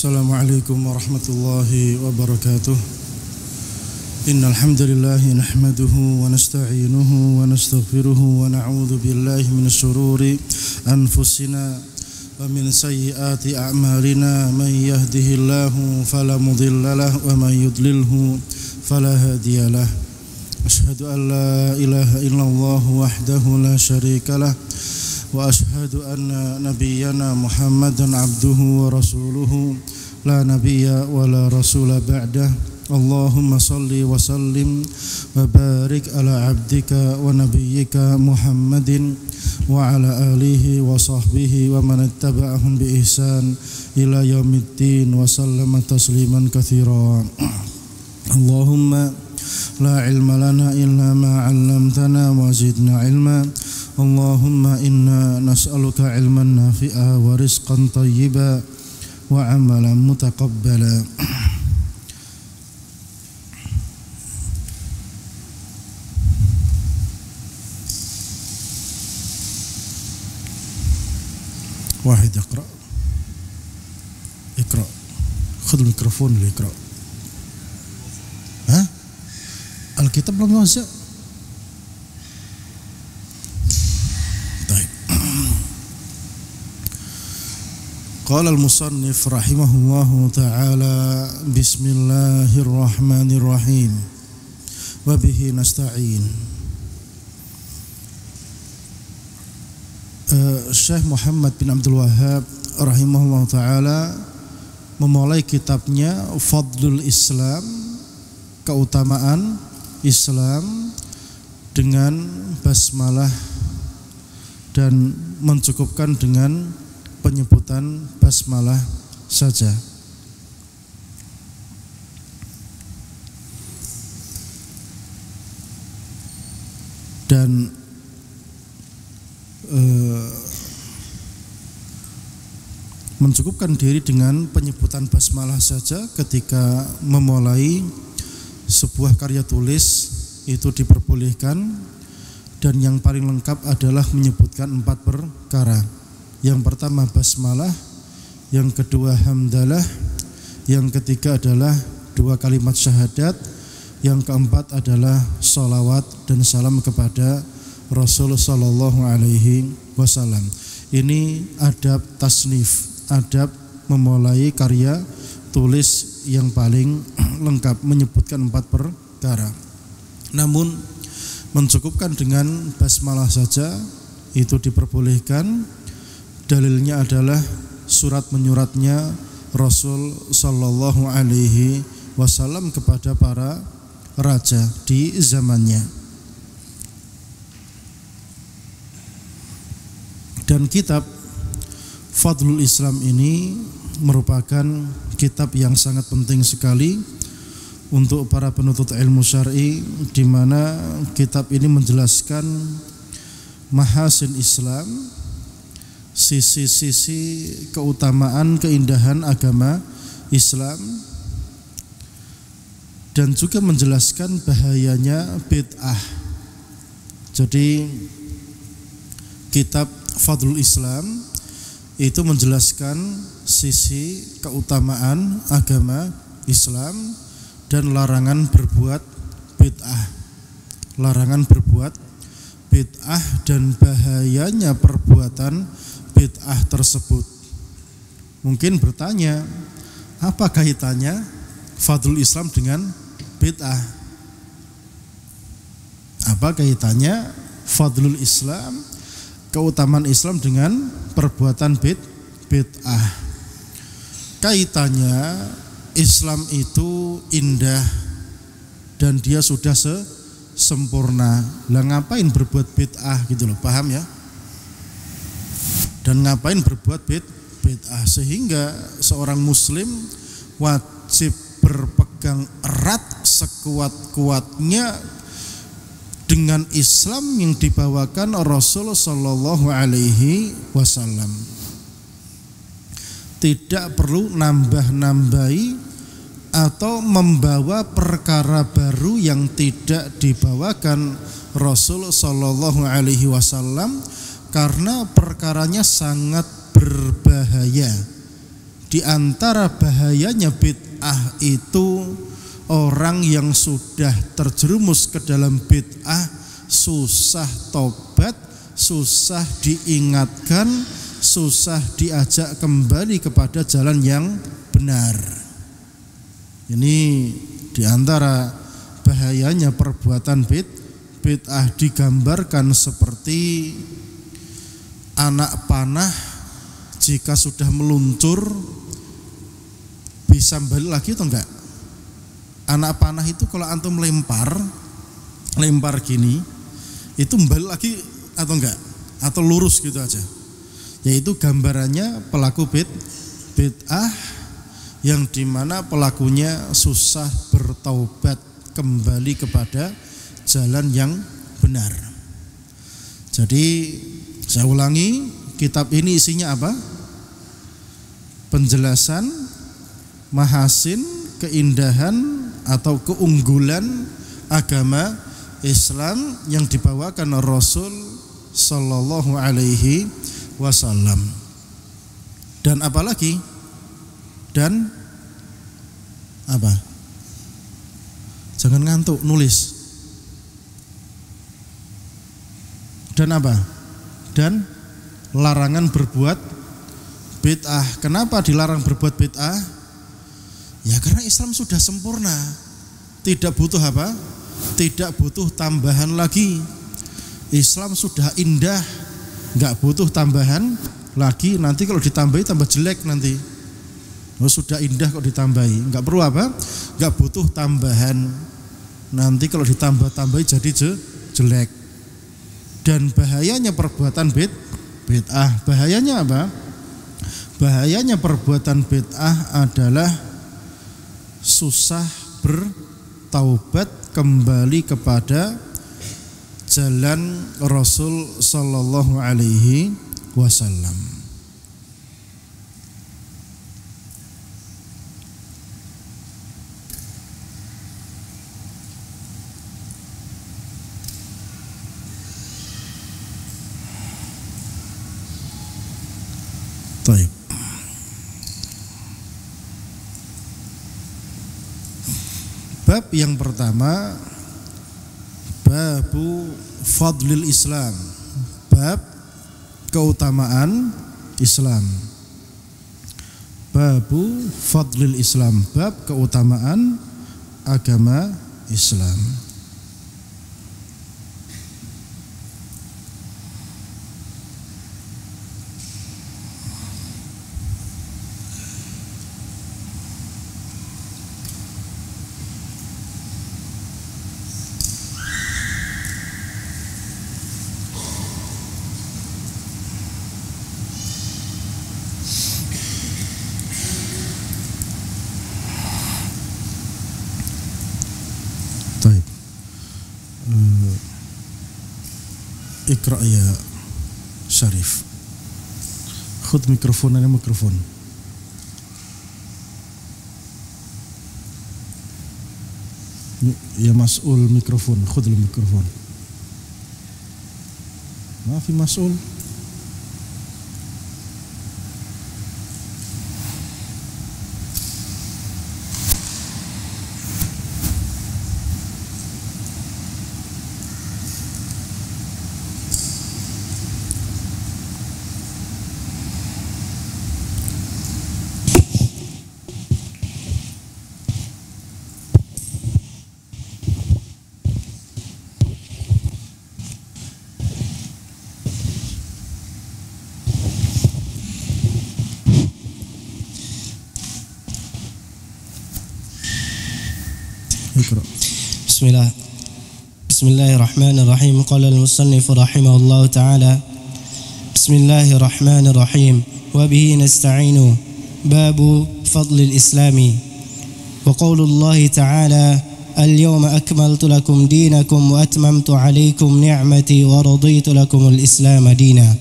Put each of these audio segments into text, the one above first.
Assalamualaikum warahmatullahi wabarakatuh. Innal hamdalillah nahmaduhu wa nasta'inuhu wa nastaghfiruhu wa na'udzu billahi minasy syururi anfusina wa min sayyiati a'malina. May yahdihillahu fala mudilla lahu wa may yudlilhu fala hadiyalah. Asyhadu an la ilaha illallah wahdahu la syarikalah wa asyhadu anna nabiyyana Muhammadan abduhu wa rasuluhu la nabiyya wa la rasula ba'dah. Allahumma salli wa sallim wa barik ala abdika wa nabiyyika Muhammadin wa ala alihi wa sahbihi wa man ittaba'ahum bi ihsan ila yaumiddin wa sallama tasliman katsira. Allahumma la ilma lana illa ma 'allamtana wa zidna ilma. Allahumma inna nas'aluka ilman nafi'a wa rizqan thayyiba wa amalan mutaqabbala. Wahid iqra. Iqra. Khudh mikrofon li iqra. Hah? Alkitab belum baca? Qala al-musannif rahimahullahu ta'ala bismillahirrahmanirrahim wa bihi nasta'in. Syekh Muhammad bin Abdul Wahhab rahimahullahu ta'ala memulai kitabnya Fadlul Islam, keutamaan Islam, dengan basmalah dan mencukupkan dengan penyebutan basmalah saja. Dan mencukupkan diri dengan penyebutan basmalah saja ketika memulai sebuah karya tulis itu diperbolehkan, dan yang paling lengkap adalah menyebutkan 4 perkara. Yang pertama basmalah, yang kedua hamdalah, yang ketiga adalah 2 kalimat syahadat, yang keempat adalah salawat dan salam kepada Rasul sallallahu alaihi wasallam. Ini adab tasnif, adab memulai karya tulis yang paling lengkap, menyebutkan 4 perkara. Namun mencukupkan dengan basmalah saja itu diperbolehkan. Dalilnya adalah surat menyuratnya Rasul sallallahu alaihi wasallam kepada para raja di zamannya. Dan kitab Fadlul Islam ini merupakan kitab yang sangat penting sekali untuk para penuntut ilmu syar'i, di mana kitab ini menjelaskan mahasin Islam, sisi-sisi keutamaan, keindahan agama Islam, dan juga menjelaskan bahayanya bid'ah. Jadi kitab Fadlul Islam itu menjelaskan sisi keutamaan agama Islam dan larangan berbuat bid'ah. Larangan berbuat bid'ah dan bahayanya perbuatan bid'ah tersebut. Mungkin bertanya, apa kaitannya Fadlul Islam dengan bid'ah? Apa kaitannya Fadlul Islam, keutamaan Islam, dengan perbuatan bid'ah? Kaitannya, Islam itu indah dan dia sudah sempurna. Lah ngapain berbuat bid'ah gitu loh, paham ya? Dan ngapain berbuat bid'ah? Sehingga seorang muslim wajib berpegang erat sekuat-kuatnya dengan Islam yang dibawakan Rasul sallallahu alaihi wasallam. Tidak perlu nambah-nambahi atau membawa perkara baru yang tidak dibawakan Rasul sallallahu alaihi wasallam, karena perkaranya sangat berbahaya di antara bahayanya bid'ah itu orang yang sudah terjerumus ke dalam bid'ah susah tobat, susah diingatkan, susah diajak kembali kepada jalan yang benar. Ini di antara bahayanya perbuatan bid'ah, digambarkan seperti anak panah jika sudah meluncur bisa balik lagi atau enggak? Anak panah itu kalau antum lempar gini, itu balik lagi atau enggak? Atau lurus gitu aja. Yaitu gambarannya pelaku bid'ah yang dimana pelakunya susah bertaubat kembali kepada jalan yang benar. Jadi saya ulangi, kitab ini isinya apa? Penjelasan mahasin, keindahan atau keunggulan agama Islam yang dibawakan Rasul Sallallahu Alaihi Wasallam. Dan apalagi? Dan apa? Jangan ngantuk, nulis. Dan apa? Dan larangan berbuat bid'ah. Kenapa dilarang berbuat bid'ah? Ya karena Islam sudah sempurna. Tidak butuh apa? Tidak butuh tambahan lagi. Islam sudah indah, enggak butuh tambahan lagi. Nanti kalau ditambahi tambah jelek nanti. Oh, sudah indah kok ditambahi, enggak perlu apa? Enggak butuh tambahan. Nanti kalau ditambah-tambahi jadi jelek. Dan bahayanya perbuatan bid'ah, bahayanya apa? Bahayanya perbuatan bid'ah adalah susah bertaubat kembali kepada jalan Rasul Sallallahu Alaihi Wasallam. Baik. Bab yang pertama, babu fadlil Islam, bab keutamaan Islam. Babu fadlil Islam, bab keutamaan agama Islam. Ikra ya Syarif. Khud mikrofon, ada mikrofon. Ya mas'ul mikrofon, khud mikrofon. Maafi mas'ul. بسم الله الرحمن الرحيم. قال المصنف رحمه الله تعالى: بسم الله الرحمن الرحيم وبه نستعين. باب فضل الإسلام. وقول الله تعالى: اليوم أكملت لكم دينكم وأتممت عليكم نعمتي ورضيت لكم الإسلام دينا.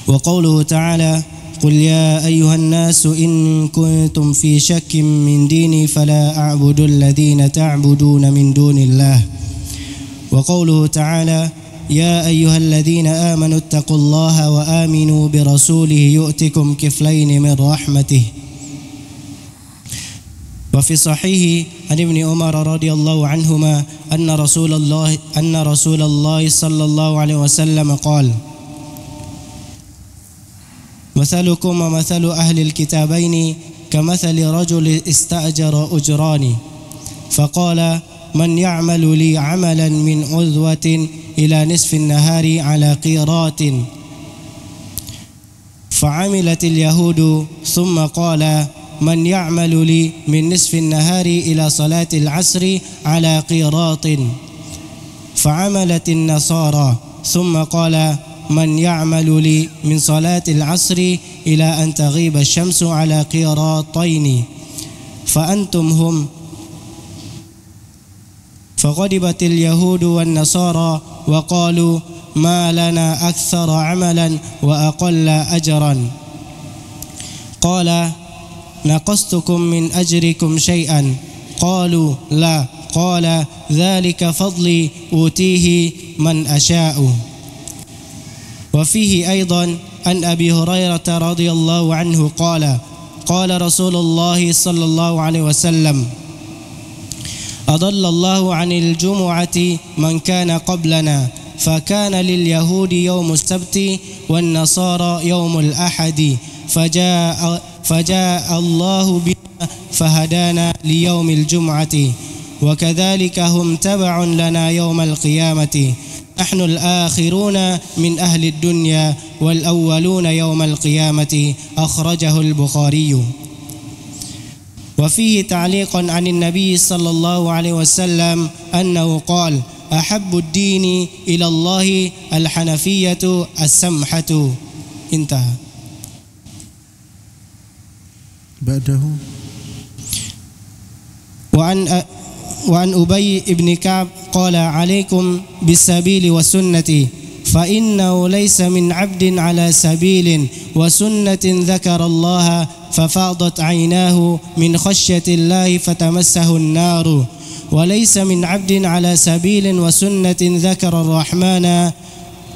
وقوله تعالى: قل يا أيها الناس إن كنتم في شك من ديني فلا أعبد الذين تعبدون من دون الله. وقوله تعالى: يا أيها الذين آمنوا اتقوا الله وآمنوا برسوله يؤتكم كفلين من رحمته. وفي صحيح عن ابن عمر رضي الله عنهما أن رسول الله صلى الله عليه وسلم قال: مثلكم ومثل أهل الكتابين كمثل رجل استأجر أجران، فقال: من يعمل لي عملا من عذوة إلى نصف النهار على قيراط، فعملت اليهود، ثم قال: من يعمل لي من نصف النهار إلى صلاة العصر على قيراط، فعملت النصارى، ثم قال: من يعمل لي من صلاة العصر إلى أن تغيب الشمس على قيراطين، فأنتم هم. فغضبت اليهود والنصارى وقالوا: ما لنا أكثر عملا وأقل أجرا. قال: نقصتكم من أجركم شيئا؟ قالوا: لا. قال: ذلك فضلي أوتيه من أشاء. وفيه أيضا عن أبي هريرة رضي الله عنه قال: قال رسول الله صلى الله عليه وسلم: أضل الله عن الجمعة من كان قبلنا، فكان لليهود يوم السبت والنصارى يوم الأحد، فجاء الله بنا فهدانا ليوم الجمعة، وكذلك هم تبع لنا يوم القيامة، نحن الآخرون من أهل الدنيا والأولون يوم القيامة. أخرجه البخاري. وفيه تعليق عن النبي صلى الله عليه وسلم أنه قال: أحب الدين إلى الله الحنفية السمحة. انتهى. بعده وعن أبي بن كعب قال: عليكم بالسبيل والسنة، فإنه ليس من عبد على سبيل وسنة ذكر الله ففاضت عيناه من خشية الله فتمسه النار، وليس من عبد على سبيل وسنة ذكر الرحمن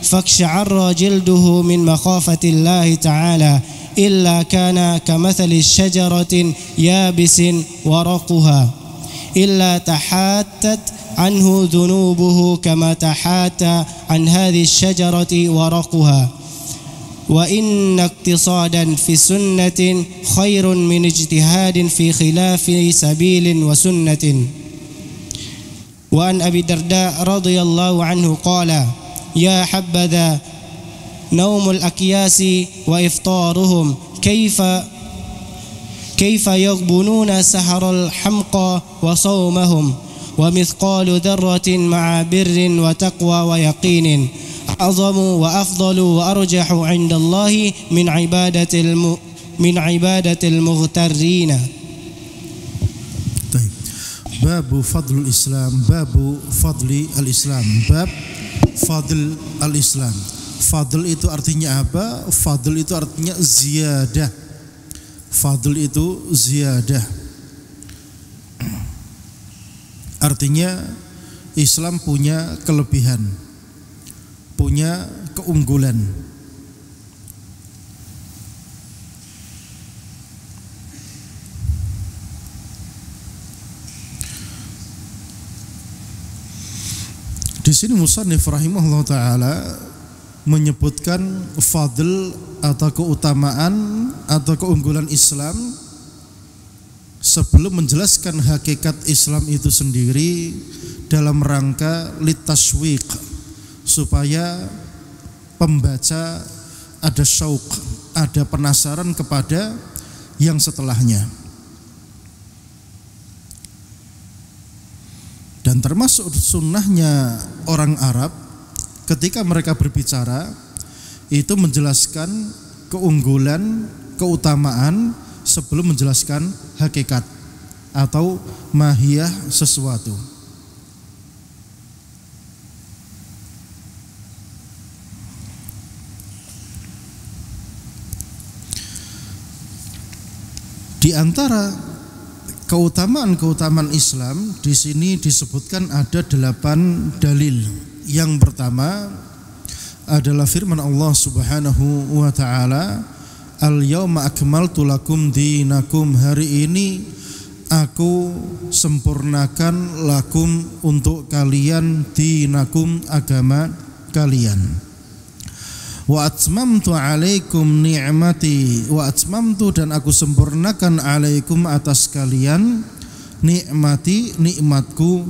فاقشعر جلده من مخافة الله تعالى، إلا كان كمثل الشجرة يابس ورقها، إلا تحاتت عنه ذنوبه كما تحات عن هذه الشجرة ورقها، وإن اقتصادا في سنة خير من اجتهاد في خلاف سبيل وسنة. وعن أبي الدرداء رضي الله عنه قال: يا حبذا نوم الأكياس وإفطارهم، كيف يغبنون سهر الحمقى وصومهم، ومثقال ذرة مع بر وتقوى ويقين أعظم وأفضل وأرجح عند الله من عبادة المغترين. طيب. باب فضل الإسلام. باب فضل الإسلام. بab fadl al-Islam. Fadl itu artinya apa? Fadl itu artinya ziyadah. Fadl itu ziyadah. Artinya Islam punya kelebihan, punya keunggulan. Di sini musannif rahimahullah taala menyebutkan fadl atau keutamaan atau keunggulan Islam sebelum menjelaskan hakikat Islam itu sendiri dalam rangka litaswiq, supaya pembaca ada syauq, ada penasaran kepada yang setelahnya. Dan termasuk sunnahnya orang Arab ketika mereka berbicara itu menjelaskan keunggulan, keutamaan sebelum menjelaskan hakikat atau mahiyah sesuatu. Di antara keutamaan-keutamaan Islam di sini disebutkan ada 8 dalil yang pertama adalah firman Allah Subhanahu wa taala, al-yauma akmaltu lakum dinakum, hari ini aku sempurnakan lakum untuk kalian dinakum, agama kalian. Wa atmamtu alaikum ni'mati, wa atmamtu dan aku sempurnakan alaikum atas kalian ni'mati, nikmatku,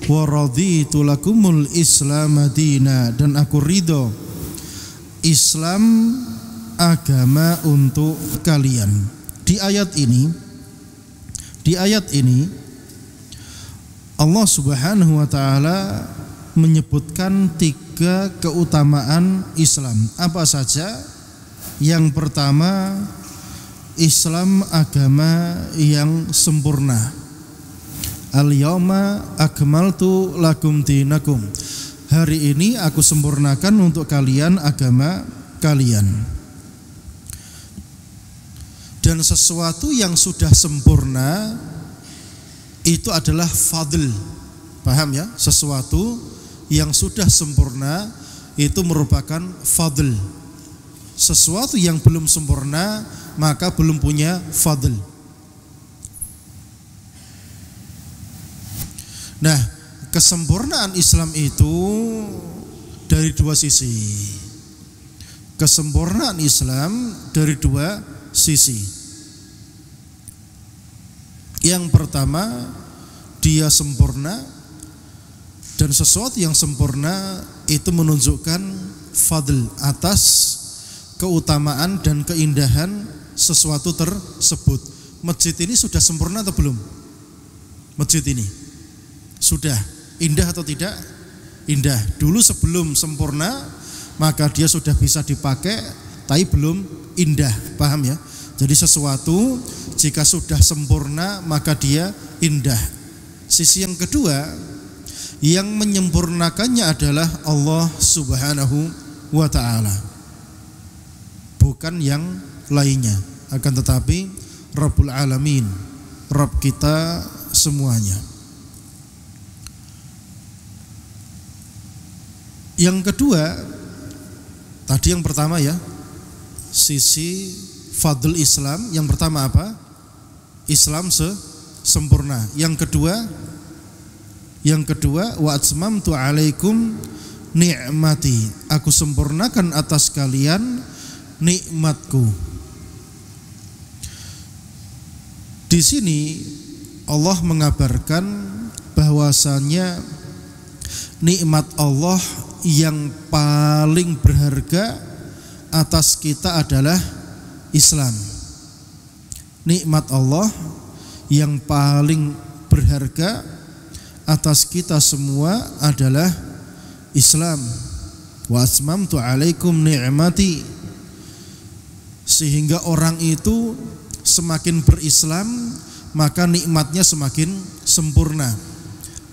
wa raditu lakumul Islam madina, dan aku ridho Islam agama untuk kalian. Di ayat ini Allah Subhanahu wa taala menyebutkan 3 keutamaan Islam. Apa saja? Yang pertama, Islam agama yang sempurna. Al-yauma akmaltu lakum dinakum, hari ini aku sempurnakan untuk kalian agama kalian. Dan sesuatu yang sudah sempurna itu adalah fadl. Paham ya? Sesuatu yang sudah sempurna itu merupakan fadl. Sesuatu yang belum sempurna maka belum punya fadl. Nah, kesempurnaan Islam itu dari 2 sisi. Kesempurnaan Islam dari 2 sisi. Yang pertama, dia sempurna, dan sesuatu yang sempurna itu menunjukkan fadl atas keutamaan dan keindahan sesuatu tersebut. Masjid ini sudah sempurna atau belum? Masjid ini sudah indah atau tidak? Indah. Dulu sebelum sempurna maka dia sudah bisa dipakai, tapi belum indah. Paham ya? Jadi sesuatu jika sudah sempurna maka dia indah. Sisi yang kedua, yang menyempurnakannya adalah Allah Subhanahu wa ta'ala, bukan yang lainnya. Akan tetapi Rabbul Alamin, Rabb kita semuanya. Yang kedua, tadi yang pertama ya, sisi fadl Islam. Yang pertama apa? Islam sempurna. Yang kedua, wa atmamtu alaikum ni'mati, aku sempurnakan atas kalian nikmatku. Di sini Allah mengabarkan bahwasanya nikmat Allah yang paling berharga atas kita adalah Islam. Nikmat Allah yang paling berharga atas kita semua adalah Islam. Wa atmamtu alaikum ni'mati, sehingga orang itu semakin berislam maka nikmatnya semakin sempurna.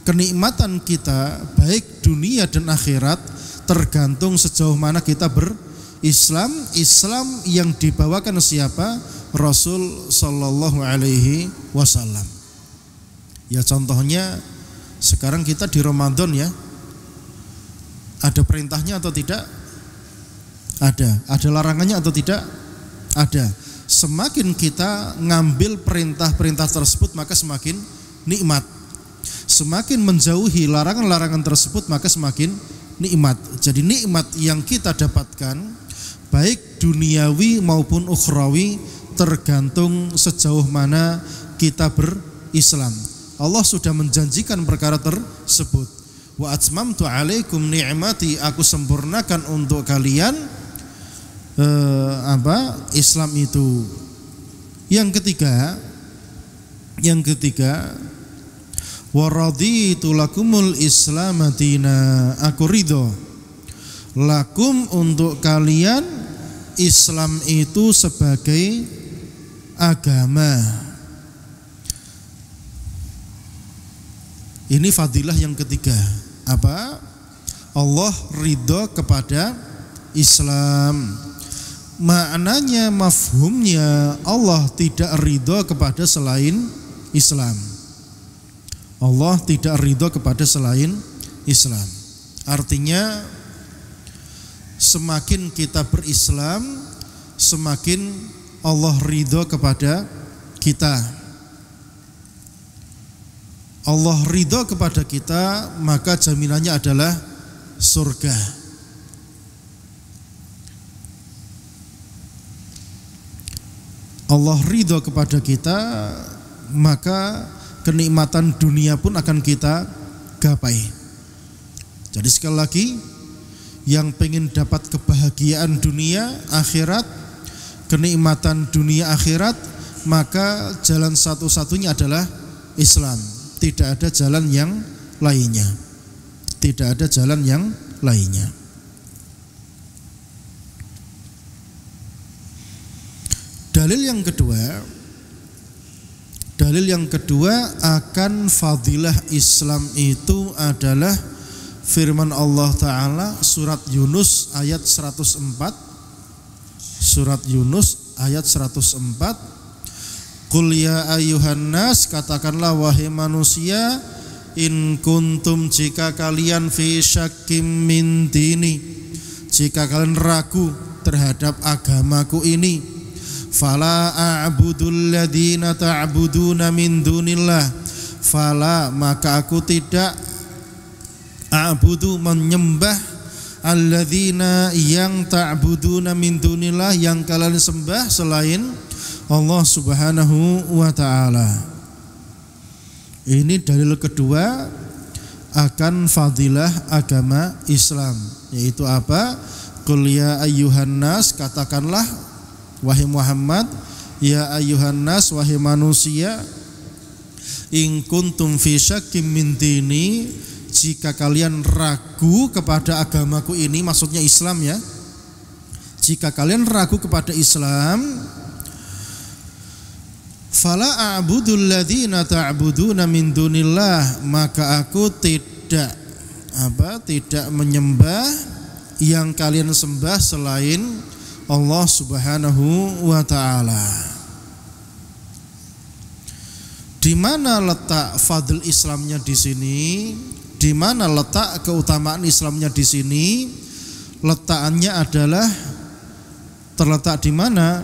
Kenikmatan kita baik dunia dan akhirat tergantung sejauh mana kita berislam. Islam yang dibawakan siapa? Rasul sallallahu alaihi wasallam. Ya contohnya sekarang kita di Ramadan ya, ada perintahnya atau tidak? Ada. Ada larangannya atau tidak? Ada. Semakin kita ngambil perintah-perintah tersebut maka semakin nikmat. Semakin menjauhi larangan-larangan tersebut maka semakin nikmat. Jadi nikmat yang kita dapatkan baik duniawi maupun ukhrawi tergantung sejauh mana kita berislam. Allah sudah menjanjikan perkara tersebut. Wa atmamtu alaikum ni'mati, aku sempurnakan untuk kalian Islam itu. Yang ketiga, wa raditu lakumul Islam madina, aku ridho lakum untuk kalian Islam itu sebagai agama. Ini fadilah yang ketiga. Apa? Allah ridho kepada Islam. Maknanya, mafhumnya, Allah tidak ridho kepada selain Islam. Allah tidak ridho kepada selain Islam. Artinya semakin kita berislam, semakin Allah ridho kepada kita. Allah ridho kepada kita, maka jaminannya adalah surga. Allah ridho kepada kita, maka kenikmatan dunia pun akan kita gapai. Jadi sekali lagi, yang pengen dapat kebahagiaan dunia akhirat, kenikmatan dunia akhirat, maka jalan satu-satunya adalah Islam. Tidak ada jalan yang lainnya. Tidak ada jalan yang lainnya. Dalil yang kedua akan fadilah Islam itu adalah firman Allah Ta'ala surat Yunus ayat 104. Surat Yunus ayat 104. Qul ya ayyuhan nas, katakanlah wahai manusia, in kuntum, jika kalian fi syakkim min dini, jika kalian ragu terhadap agamaku ini, fala a'budul ladzina ta'buduna min dunillah, fala, maka aku tidak a'budu, menyembah, alladzina, yang ta'buduna min dunillah, yang kalian sembah selain Allah Subhanahu wa ta'ala. Ini dalil kedua akan fadilah agama Islam, yaitu apa? Qul ya ayyuhan nas, katakanlah wahai Muhammad, ya ayyuhan nas, wahai manusia, in kuntum fi syakkim min dini, jika kalian ragu kepada agamaku ini, maksudnya Islam ya. Jika kalian ragu kepada Islam, fala a'budul ladzina ta'buduna min dunillah, maka aku tidak menyembah yang kalian sembah selain Allah Subhanahu wa ta'ala. Di mana letak fadl Islamnya di sini? Di mana letak keutamaan Islamnya di sini? Letaknya adalah terletak di mana?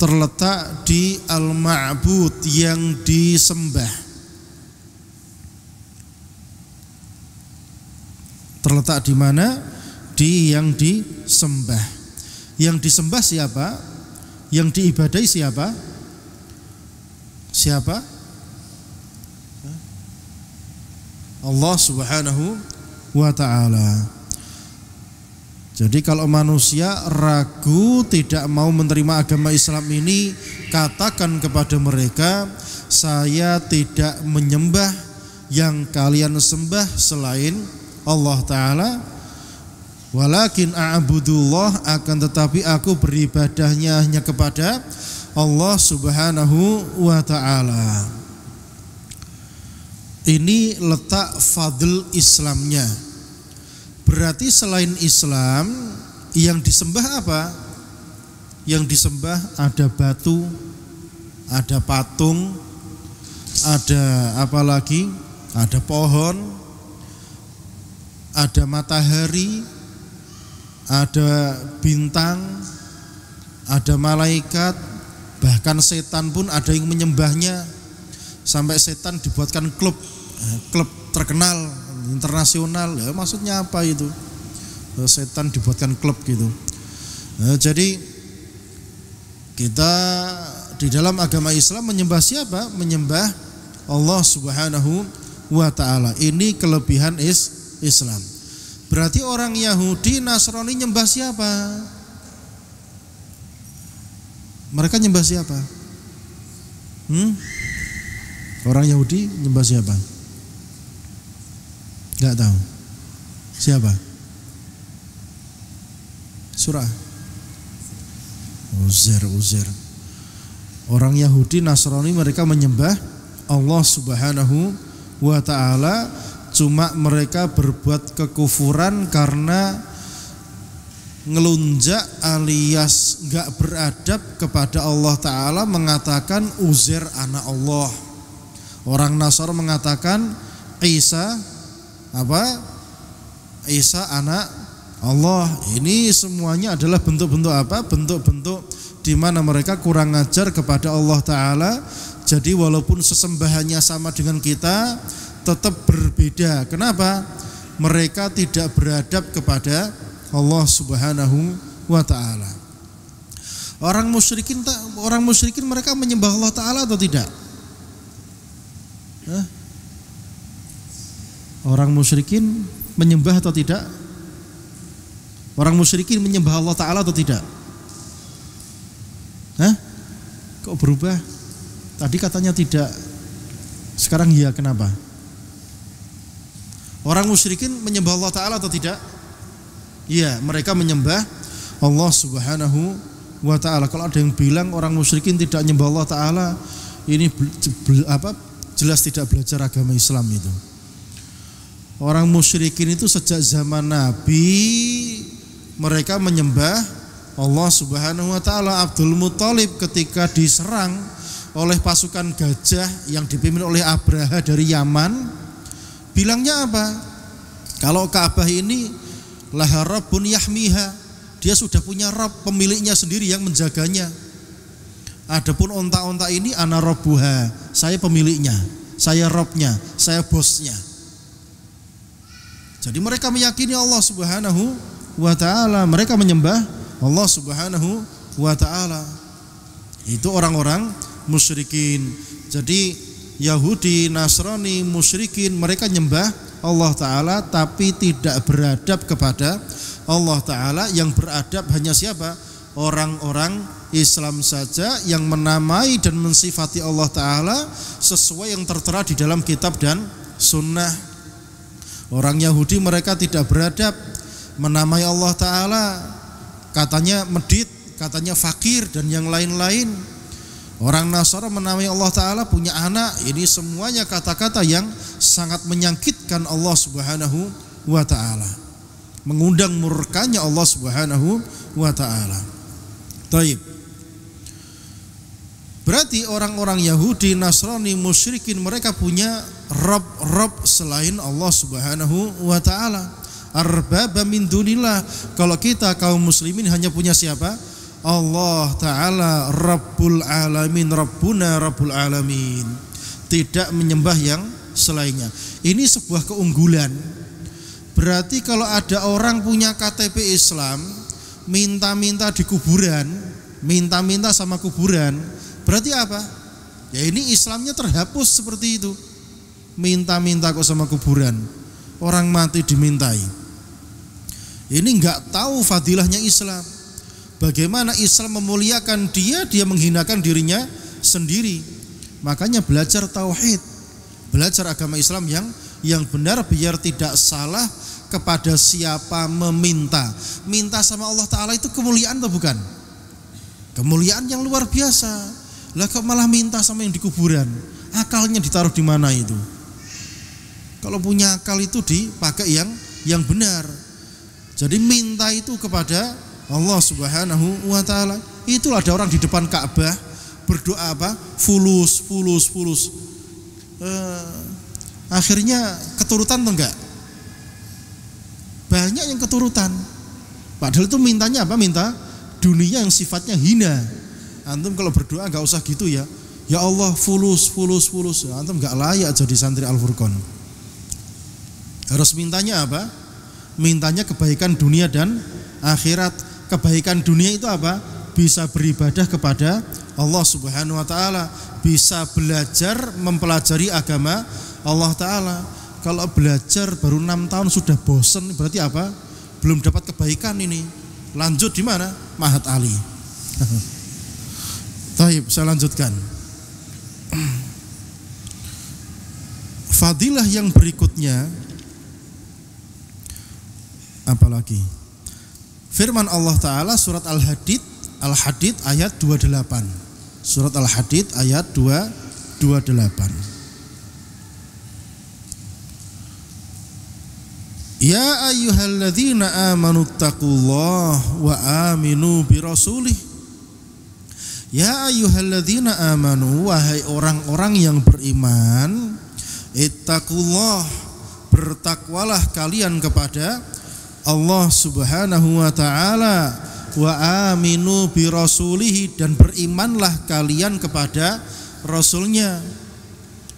Terletak di al-ma'bud, yang disembah. Terletak di mana? Di yang disembah. Yang disembah siapa? Yang diibadai siapa? Siapa? Allah Subhanahu wa ta'ala. Jadi kalau manusia ragu tidak mau menerima agama Islam ini, katakan kepada mereka, saya tidak menyembah yang kalian sembah selain Allah Ta'ala, walakin a'budullah, akan tetapi aku beribadahnya hanya kepada Allah Subhanahu wa ta'ala. Ini letak fadl Islamnya. Berarti selain Islam, yang disembah apa? Yang disembah ada batu, ada patung, ada apa lagi? Ada pohon, ada matahari, ada bintang, ada malaikat, bahkan setan pun ada yang menyembahnya. Sampai setan dibuatkan klub terkenal internasional. Ya, maksudnya apa itu? Setan dibuatkan klub gitu. Jadi kita di dalam agama Islam menyembah siapa? Menyembah Allah Subhanahu wa ta'ala. Ini kelebihan Islam. Berarti orang Yahudi, Nasrani nyembah siapa? Mereka nyembah siapa? Orang Yahudi nyembah siapa? Gak tahu. Siapa? Surah Uzair. Orang Yahudi, Nasrani, mereka menyembah Allah Subhanahu wa ta'ala, cuma mereka berbuat kekufuran karena ngelunjak alias gak beradab kepada Allah Ta'ala, mengatakan Uzair anak Allah. Orang Nasr mengatakan Isa Isa anak Allah. Ini semuanya adalah bentuk-bentuk apa? Bentuk-bentuk di mana mereka kurang ajar kepada Allah Ta'ala. Jadi walaupun sesembahannya sama dengan kita, tetap berbeda. Kenapa? Mereka tidak beradab kepada Allah Subhanahu wa Ta'ala. Orang musyrikin mereka menyembah Allah Ta'ala atau tidak? Orang musyrikin menyembah atau tidak? Orang musyrikin menyembah Allah Ta'ala atau tidak? Kok berubah? Tadi katanya tidak, sekarang iya, kenapa? Orang musyrikin menyembah Allah Ta'ala atau tidak? Iya, mereka menyembah Allah Subhanahu wa Ta'ala. Kalau ada yang bilang orang musyrikin tidak menyembah Allah Ta'ala, ini jelas tidak belajar agama Islam itu. Orang musyrikin itu sejak zaman Nabi mereka menyembah Allah Subhanahu wa Ta'ala. Abdul Muthalib ketika diserang oleh pasukan gajah yang dipimpin oleh Abraha dari Yaman, bilangnya apa? Kalau Ka'bah ini laha rabbun yahmiha, dia sudah punya Rabb, pemiliknya sendiri yang menjaganya. Adapun onta-onta ini ana rabbuha, saya pemiliknya, saya Rabbnya, saya bosnya. Jadi mereka meyakini Allah Subhanahu wa Ta'ala, mereka menyembah Allah Subhanahu wa Ta'ala. Itu orang-orang musyrikin. Jadi Yahudi, Nasrani, musyrikin mereka nyembah Allah Ta'ala tapi tidak beradab kepada Allah Ta'ala. Yang beradab hanya siapa? Orang-orang Islam saja yang menamai dan mensifati Allah Ta'ala sesuai yang tertera di dalam kitab dan sunnah. Orang Yahudi mereka tidak beradab, menamai Allah Ta'ala, katanya medit, katanya fakir dan yang lain-lain. Orang Nasara menamai Allah Ta'ala punya anak. Ini semuanya kata-kata yang sangat menyakitkan Allah Subhanahu wa Ta'ala, mengundang murkanya Allah Subhanahu wa Ta'ala. Taib. Berarti orang-orang Yahudi, Nasrani, musyrikin mereka punya Rabb selain Allah Subhanahu wa Ta'ala. Arbaba min dunillah. Kalau kita kaum muslimin hanya punya siapa? Allah Ta'ala Rabbul Alamin, Rabbuna Rabbul Alamin. Tidak menyembah yang selainnya. Ini sebuah keunggulan. Berarti kalau ada orang punya KTP Islam, minta-minta di kuburan, minta-minta sama kuburan, berarti apa? Ya ini Islamnya terhapus seperti itu. Minta-minta kok sama kuburan, orang mati dimintai. Ini enggak tahu fadilahnya Islam. Bagaimana Islam memuliakan dia menghinakan dirinya sendiri. Makanya belajar tauhid, belajar agama Islam yang benar biar tidak salah kepada siapa meminta. Minta sama Allah Ta'ala itu kemuliaan atau bukan? Kemuliaan yang luar biasa. Lah kok malah minta sama yang di kuburan? Akalnya ditaruh di mana itu? Kalau punya akal itu dipakai yang benar. Jadi minta itu kepada Allah Subhanahu wa Ta'ala. Itulah ada orang di depan Ka'bah berdoa apa? Fulus. Akhirnya keturutan atau enggak? Banyak yang keturutan. Padahal itu mintanya apa? Minta dunia yang sifatnya hina. Antum kalau berdoa enggak usah gitu ya. Ya Allah fulus. Antum enggak layak jadi santri Al-Furqan. Harus mintanya apa? Mintanya kebaikan dunia dan akhirat. Kebaikan dunia itu apa? Bisa beribadah kepada Allah Subhanahu wa Ta'ala, bisa belajar mempelajari agama Allah Ta'ala. Kalau belajar baru 6 tahun sudah bosan, berarti apa? Belum dapat kebaikan ini. Lanjut di mana? Mahat Ali. Taib, saya lanjutkan. Fadilah yang berikutnya apalagi? Firman Allah Ta'ala surat Al-Hadid ayat 28. Surat Al-Hadid ayat 28. Ya ayyuhalladzina amanu taqullaha wa aminu birasulih. Ya ayyuhalladzina amanu, wahai orang-orang yang beriman, ittaqullah, bertakwalah kalian kepada Allah Subhanahu wa taala, wa aminu bi rasulihi, dan berimanlah kalian kepada rasulnya.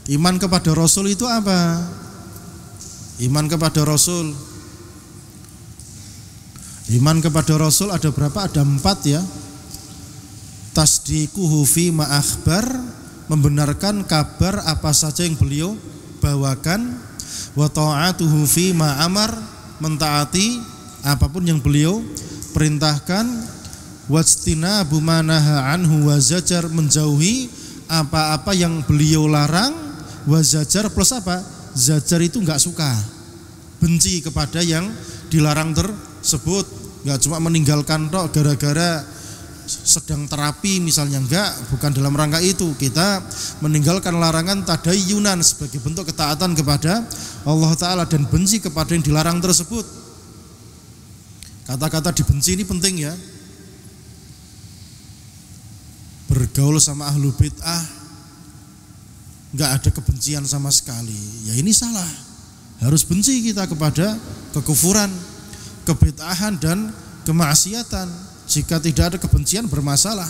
Iman kepada rasul itu apa? Iman kepada rasul. Iman kepada rasul ada berapa? Ada 4 ya. Tasdiquhu fi ma akhbar, membenarkan kabar apa saja yang beliau bawakan. Wa ta'atuhu fi ma amar, mentaati apapun yang beliau perintahkan. Wajtinabu ma naha anhu wa zajar, menjauhi apa-apa yang beliau larang. Wa zajar plus apa? Zajar itu enggak suka, benci kepada yang dilarang tersebut. Enggak cuma meninggalkan tok gara-gara sedang terapi misalnya, enggak, bukan dalam rangka itu. Kita meninggalkan larangan tadayyunan sebagai bentuk ketaatan kepada Allah Ta'ala dan benci kepada yang dilarang tersebut. Kata-kata dibenci ini penting ya. Bergaul sama ahlu bid'ah enggak ada kebencian sama sekali, ya ini salah. Harus benci kita kepada kekufuran, kebid'ahan dan kemaksiatan. Jika tidak ada kebencian bermasalah.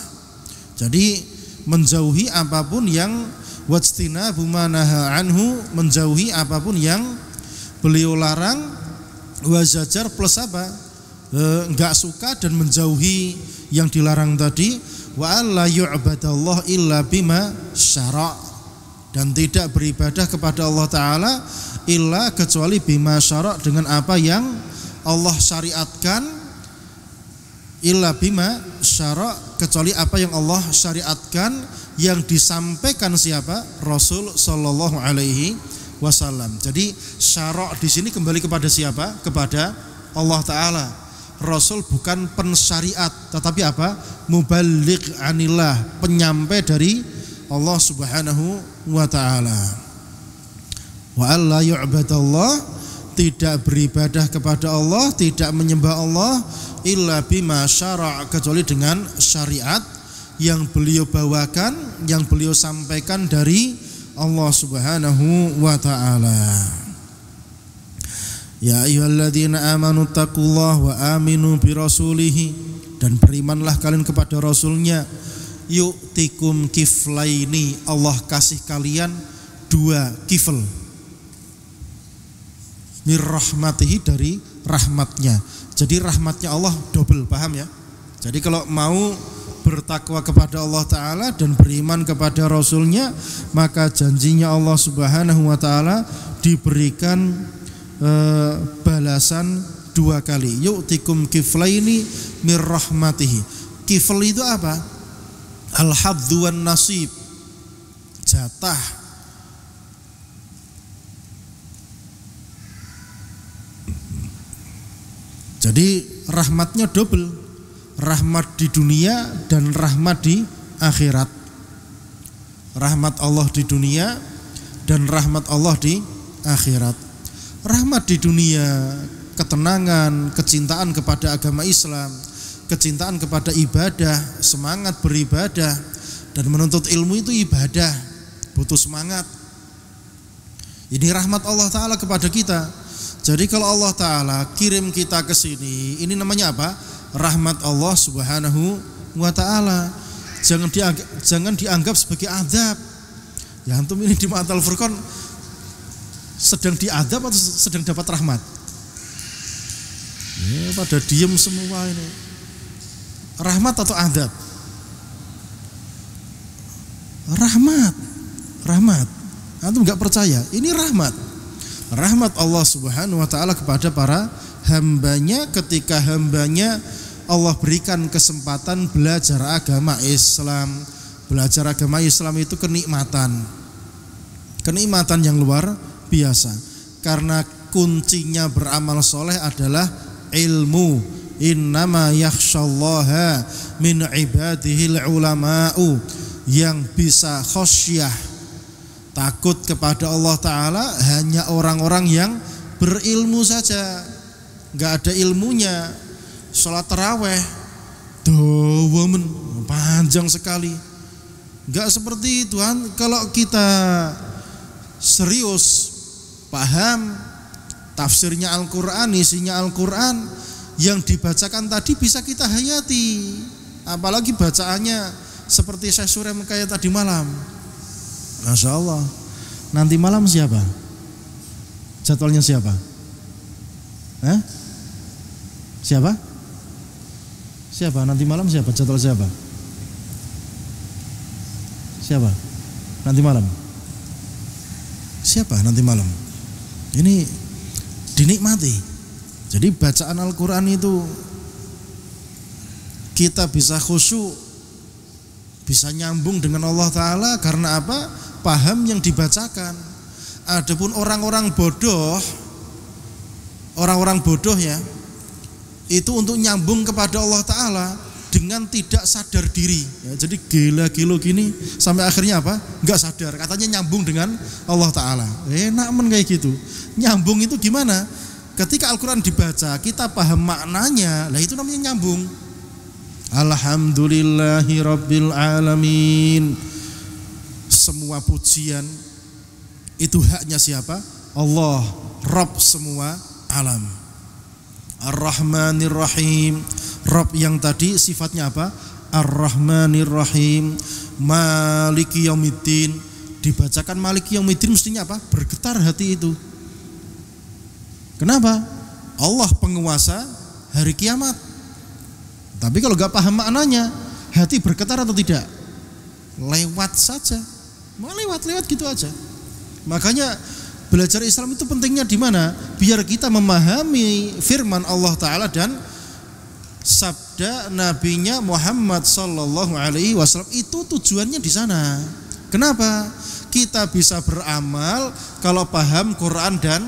Jadi menjauhi apapun yang wajtinabu ma naha anhu, menjauhi apapun yang beliau larang. Wazajar plus apa? Enggak suka dan menjauhi yang dilarang tadi. Wa alla yu'badallah illa bima syara', dan tidak beribadah kepada Allah Ta'ala illa kecuali bima syara', dengan apa yang Allah syariatkan. Illa bima syara', kecuali apa yang Allah syariatkan, yang disampaikan siapa? Rasul sallallahu alaihi wasallam. Jadi syara' di sini kembali kepada siapa? Kepada Allah Ta'ala. Rasul bukan pensyariat, tetapi apa? Muballigh anillah, penyampai dari Allah Subhanahu wa ta'ala. Wa alla yu'badallah, tidak beribadah kepada Allah, tidak menyembah Allah illa bima syara', kecuali dengan syariat yang beliau bawakan, yang beliau sampaikan dari Allah Subhanahu wa ta'ala. Ya ayyuhalladzina amanu taqullaha wa aminu bi rasulihi, dan berimanlah kalian kepada rasulnya. Yu'tikum kiflaini, Allah kasih kalian 2 kifl mir rahmatihi, dari rahmatnya. Jadi rahmatnya Allah double, paham ya? Jadi kalau mau bertakwa kepada Allah Ta'ala dan beriman kepada Rasulnya, maka janjinya Allah Subhanahu wa ta'ala diberikan balasan 2 kali. Yu'tikum kiflaini mir rahmatihi. Kifl itu apa? Al-hadzu wan nasib, jatah. Jadi rahmatnya double, rahmat di dunia dan rahmat di akhirat. Rahmat Allah di dunia dan rahmat Allah di akhirat. Rahmat di dunia, ketenangan, kecintaan kepada agama Islam, kecintaan kepada ibadah, semangat beribadah, dan menuntut ilmu itu ibadah, butuh semangat. Ini rahmat Allah Ta'ala kepada kita. Jadi kalau Allah Ta'ala kirim kita ke sini, ini namanya apa? Rahmat Allah Subhanahu wa ta'ala. Jangan dianggap sebagai azab. Ya antum ini di Ma'atal Furqan sedang diazab atau sedang dapat rahmat? Ya, pada diem semua ini. Rahmat atau azab? Rahmat. Antum enggak percaya? Ini rahmat. Rahmat Allah Subhanahu wa ta'ala kepada para hambanya, ketika hambanya Allah berikan kesempatan belajar agama Islam. Belajar agama Islam itu kenikmatan yang luar biasa, karena kuncinya beramal soleh adalah ilmu. Innama yakhshallaha min ibadihil ulama'u, yang bisa khosyah, takut kepada Allah Ta'ala hanya orang-orang yang berilmu saja. Gak ada ilmunya. Sholat taraweh dawamen, panjang sekali. Gak seperti itu. Kalau kita serius, paham, tafsirnya Al-Quran, isinya Al-Quran, yang dibacakan tadi bisa kita hayati. Apalagi bacaannya seperti Syekh Surem kayak tadi malam. Masya Allah. Nanti malam siapa? Jadwalnya siapa? Siapa? Siapa? Nanti malam siapa? Jadwal siapa? Siapa? Nanti malam? Siapa nanti malam? Ini dinikmati. Jadi bacaan Al-Quran itu kita bisa khusyuk, bisa nyambung dengan Allah Ta'ala. Karena apa? Paham yang dibacakan. Adapun orang-orang bodoh ya, itu untuk nyambung kepada Allah Ta'ala dengan tidak sadar diri ya, jadi gila-gilo gini sampai akhirnya apa? Enggak sadar, katanya nyambung dengan Allah Ta'ala. Enak men kayak gitu. Nyambung itu gimana? Ketika Al-Quran dibaca, kita paham maknanya, lah itu namanya nyambung. Alhamdulillahi Rabbil Alamin. Semua pujian itu haknya siapa? Allah, Rabb semua alam. Ar-Rahmanir Rahim. Rabb yang tadi sifatnya apa? Ar-Rahmanir Rahim. Maliki Yaumiddin. Dibacakan Maliki Yaumiddin mestinya apa? Bergetar hati itu. Kenapa? Allah penguasa hari kiamat. Tapi kalau gak paham maknanya, hati bergetar atau tidak? Lewat saja. Lewat gitu aja. Makanya belajar Islam itu pentingnya di mana? Biar kita memahami firman Allah Ta'ala dan sabda nabinya Muhammad sallallahu alaihi wasallam. Itu tujuannya di sana. Kenapa? Kita bisa beramal kalau paham Quran dan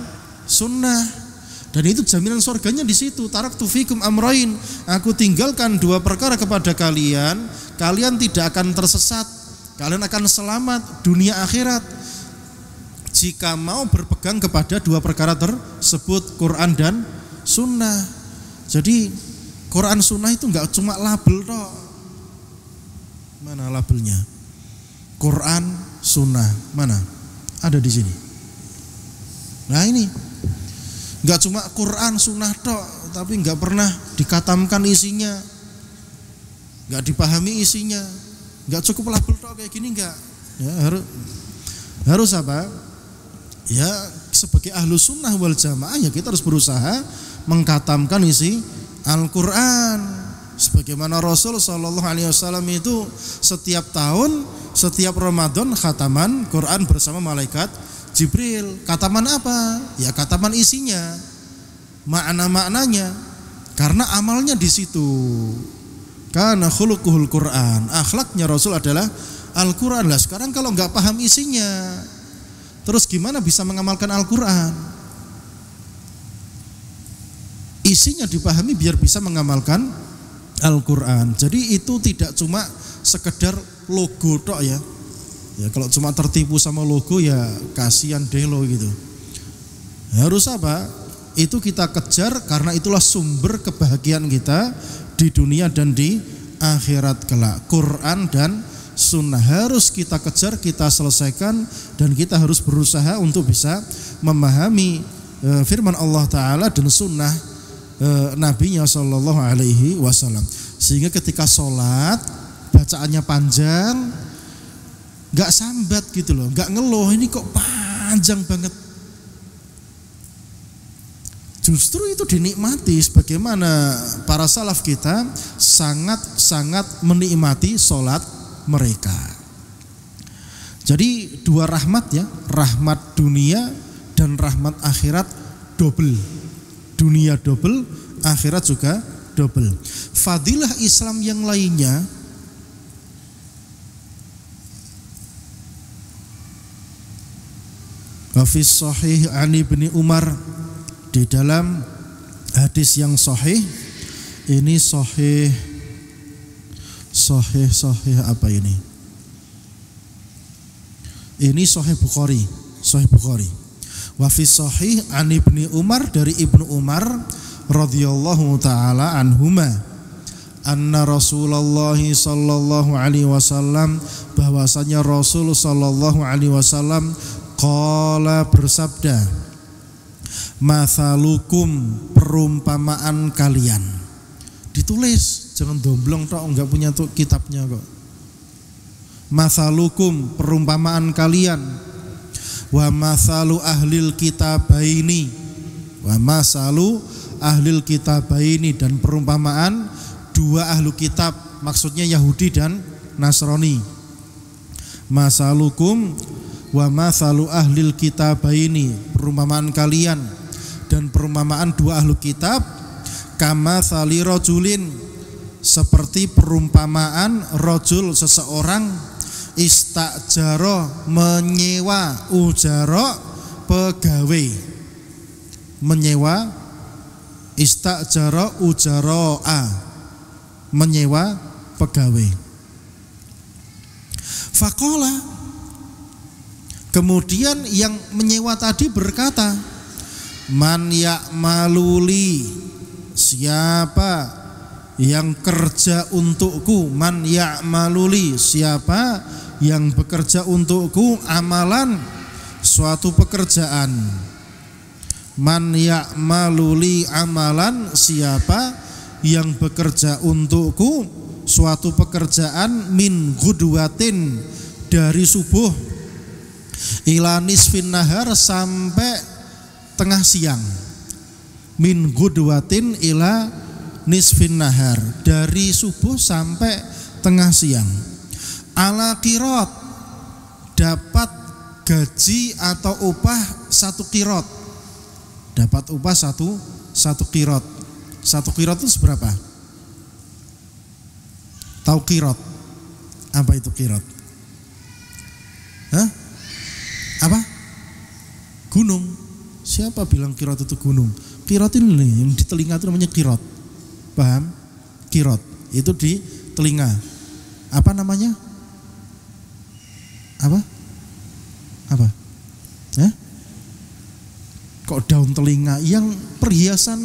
sunnah. Dan itu jaminan surganya di situ. Taraktu fikum amrain. Aku tinggalkan dua perkara kepada kalian. Kalian tidak akan tersesat. Kalian akan selamat dunia akhirat jika mau berpegang kepada dua perkara tersebut, Quran dan sunnah. Jadi Quran sunnah itu enggak cuma label toh. Mana labelnya? Quran sunnah mana? Ada di sini. Nah ini enggak cuma Quran sunnah toh, tapi enggak pernah dikatamkan isinya, enggak dipahami isinya, enggak cukup label toh kayak gini enggak. Ya harus apa? Ya sebagai ahlu sunnah wal jamaah ya kita harus berusaha mengkatamkan isi Al-Quran. Sebagaimana Rasul sallallahu alaihi wasallam itu setiap tahun, setiap Ramadan khataman Quran bersama malaikat Jibril. Khataman apa? Ya khataman isinya, makna-maknanya. Karena amalnya di situ. Karena khuluquhul Quran, akhlaknya Rasul adalah Al-Quran. Lah sekarang kalau nggak paham isinya, terus gimana bisa mengamalkan Al-Quran? Isinya dipahami biar bisa mengamalkan Al-Quran. Jadi itu tidak cuma sekedar logo tok ya. Ya kalau cuma tertipu sama logo ya kasihan deh lo gitu. Harus apa? Itu kita kejar karena itulah sumber kebahagiaan kita di dunia dan di akhirat kelak. Quran dan sunnah harus kita kejar, kita selesaikan, dan kita harus berusaha untuk bisa memahami firman Allah Ta'ala dan sunnah Nabinya Sallallahu Alaihi Wasallam. Sehingga ketika sholat bacaannya panjang, gak sambat gitu loh, gak ngeluh ini kok panjang banget. Justru itu dinikmati, sebagaimana para salaf kita sangat-sangat menikmati sholat mereka. Jadi dua rahmat ya, rahmat dunia dan rahmat akhirat double. Dunia double, akhirat juga double. Fadilah Islam yang lainnya Hafiz Sahih an Ibni Umar, di dalam hadis yang sahih, ini sahih apa ini? Ini sahih Bukhari. Wa fi sahih an Ibni Umar, dari Ibnu Umar radhiyallahu taala anhuma, anna Rasulullah sallallahu alaihi wasallam, bahwasanya Rasul sallallahu alaihi wasallam qala, bersabda, Mathalukum perumpamaan kalian. Ditulis, jangan domblong tok, enggak punya tuh kitabnya kok. Mathalukum perumpamaan kalian. Wa mathalu ahlil kitabaini. Wa masalu ahlil kitabaini, dan perumpamaan dua ahlu kitab, maksudnya Yahudi dan Nasrani. Masalukum wa mathalu ahlil kitabaini, perumpamaan kalian dan perumpamaan dua ahlu kitab, kama thali rojulin, seperti perumpamaan rojul, seseorang, istajaro, menyewa, ujaro, pegawai, menyewa, istajaro ujaro'a, menyewa pegawai. Faqala, kemudian yang menyewa tadi berkata, man ya'maluli, siapa yang kerja untukku, man ya'maluli, siapa yang bekerja untukku, amalan, suatu pekerjaan. Man ya'maluli amalan, siapa yang bekerja untukku suatu pekerjaan, min gudwatin, dari subuh, ila nisfin nahar, sampai tengah siang. Min gudwatin ila nisfin nahar, dari subuh sampai tengah siang. Ala qirot, dapat gaji atau upah satu qirot. Dapat upah satu qirot. Satu qirot itu seberapa? Tahu qirot? Apa itu qirot? Hah? Apa? Gunung. Siapa bilang qirot itu gunung? Qirot ini yang di telinga itu namanya qirot. Paham? Qirot itu di telinga. Apa namanya? Apa? Apa? Hah? Kok daun telinga yang perhiasan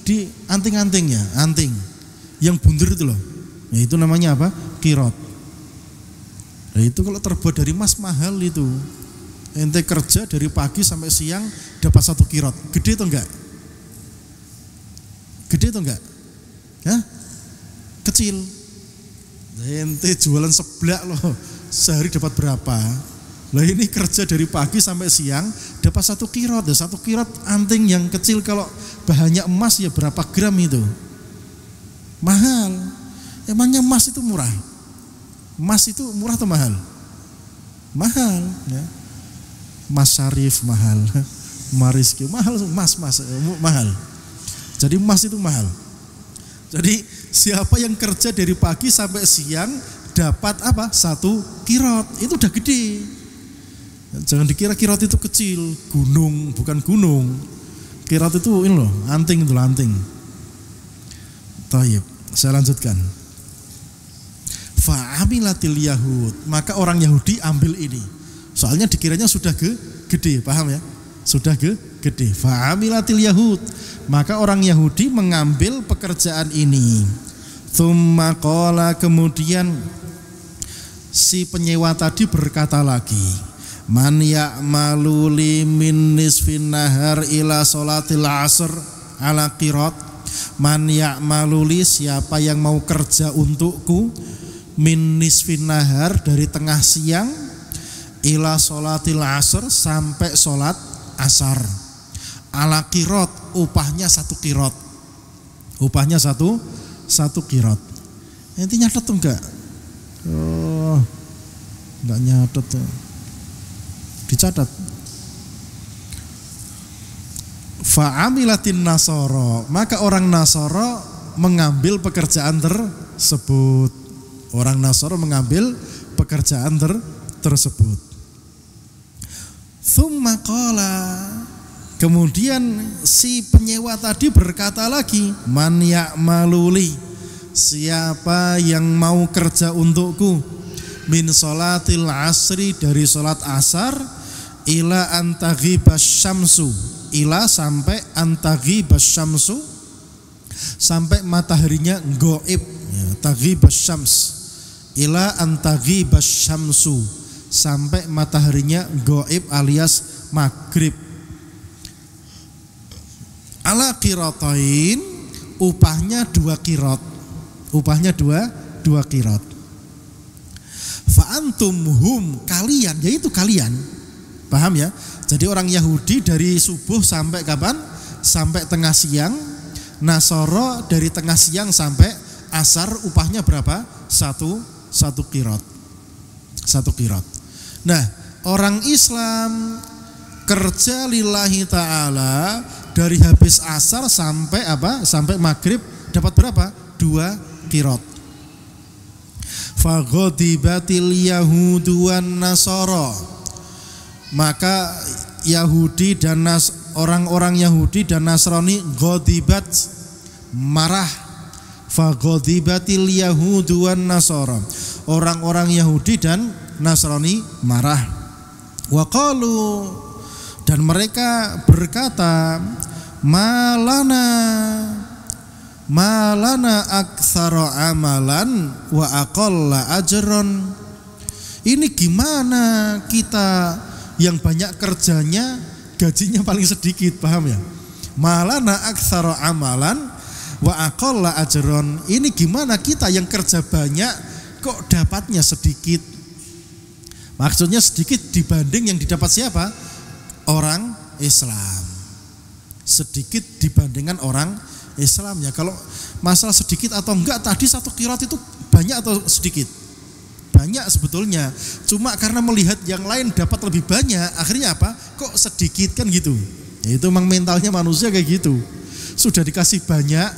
di anting-antingnya, anting yang bunder itu loh. Ya itu namanya apa? Qirot. Nah itu kalau terbuat dari emas mahal itu. Ente kerja dari pagi sampai siang dapat satu qirot. Gede atau enggak? Gede atau enggak? Hah? Kecil. Ente jualan seblak loh, sehari dapat berapa? Lah ini kerja dari pagi sampai siang dapat satu qirot. Ya satu qirot anting yang kecil, kalau bahannya emas ya berapa gram itu? Mahal. Emangnya emas itu murah? Emas itu murah atau mahal? Mahal, ya. Mas Syarif mahal, Mariski mahal, mas mahal. Jadi emas itu mahal. Jadi siapa yang kerja dari pagi sampai siang dapat apa? Satu qirot. Itu udah gede. Jangan dikira qirot itu kecil, gunung, bukan gunung. Qirot itu ini loh, anting itu, anting. Tayyib, saya lanjutkan. Fa'amilatil Yahud, maka orang Yahudi ambil ini. Soalnya dikiranya sudah gede, paham ya? Sudah gede. Fa'amilatil Yahud, maka orang Yahudi mengambil pekerjaan ini. Tsumma qala, kemudian si penyewa tadi berkata lagi, man ya'malu li min nisfin nahar ila sholatil asr ala qirot. Man ya'malu li, siapa yang mau kerja untukku, min nisfin nahar, dari tengah siang, ila sholatil asr, sampai sholat asar, ala qirot, upahnya satu qirot. Upahnya satu qirot. Nanti nyatet tuh enggak? Oh, enggak nyatet tuh. Dicatat. Fa'amilatin nasoro, maka orang Nasoro mengambil pekerjaan tersebut. Orang Nasoro mengambil pekerjaan tersebut. Tsumma qala, kemudian si penyewa tadi berkata lagi, man ya'maluli, siapa yang mau kerja untukku, min sholatil asri, dari sholat asar, ila antaghibas syamsu, ila sampai antaghibas syamsu, sampai mataharinya goib, ya, taghibas syams, ila antaghibas syamsu, sampai mataharinya goib alias maghrib. ala qiratain, upahnya 2 qirat. Upahnya dua qirat. Fa antum hum, kalian, yaitu kalian. Paham ya? Jadi orang Yahudi dari subuh sampai kapan? Sampai tengah siang. Nasara dari tengah siang sampai asar, upahnya berapa? Satu qirat. 1 qirat. Nah, orang Islam kerja lillahi ta'ala dari habis asar sampai apa? Sampai maghrib dapat berapa? 2 qirat. Faghadibatil yahudu wan nasara, maka Yahudi dan orang-orang Yahudi dan Nasrani ghadibat, marah. Faghadibatil yahudu wan nasara, orang-orang Yahudi dan Nasrani marah. Wa qalu, dan mereka berkata, malana aktsara amalan wa aqalla ajron. Ini gimana kita yang banyak kerjanya gajinya paling sedikit, paham ya? Malana aktsara amalan wa aqalla ajron. Ini gimana kita yang kerja banyak kok dapatnya sedikit? Maksudnya sedikit dibanding yang didapat siapa? Orang Islam. Sedikit dibandingkan orang Islamnya. Kalau masalah sedikit atau enggak, tadi 1 qirat itu banyak atau sedikit? Banyak sebetulnya. Cuma karena melihat yang lain dapat lebih banyak, akhirnya apa? Kok sedikit, kan gitu. Ya, itu memang mentalnya manusia kayak gitu. Sudah dikasih banyak,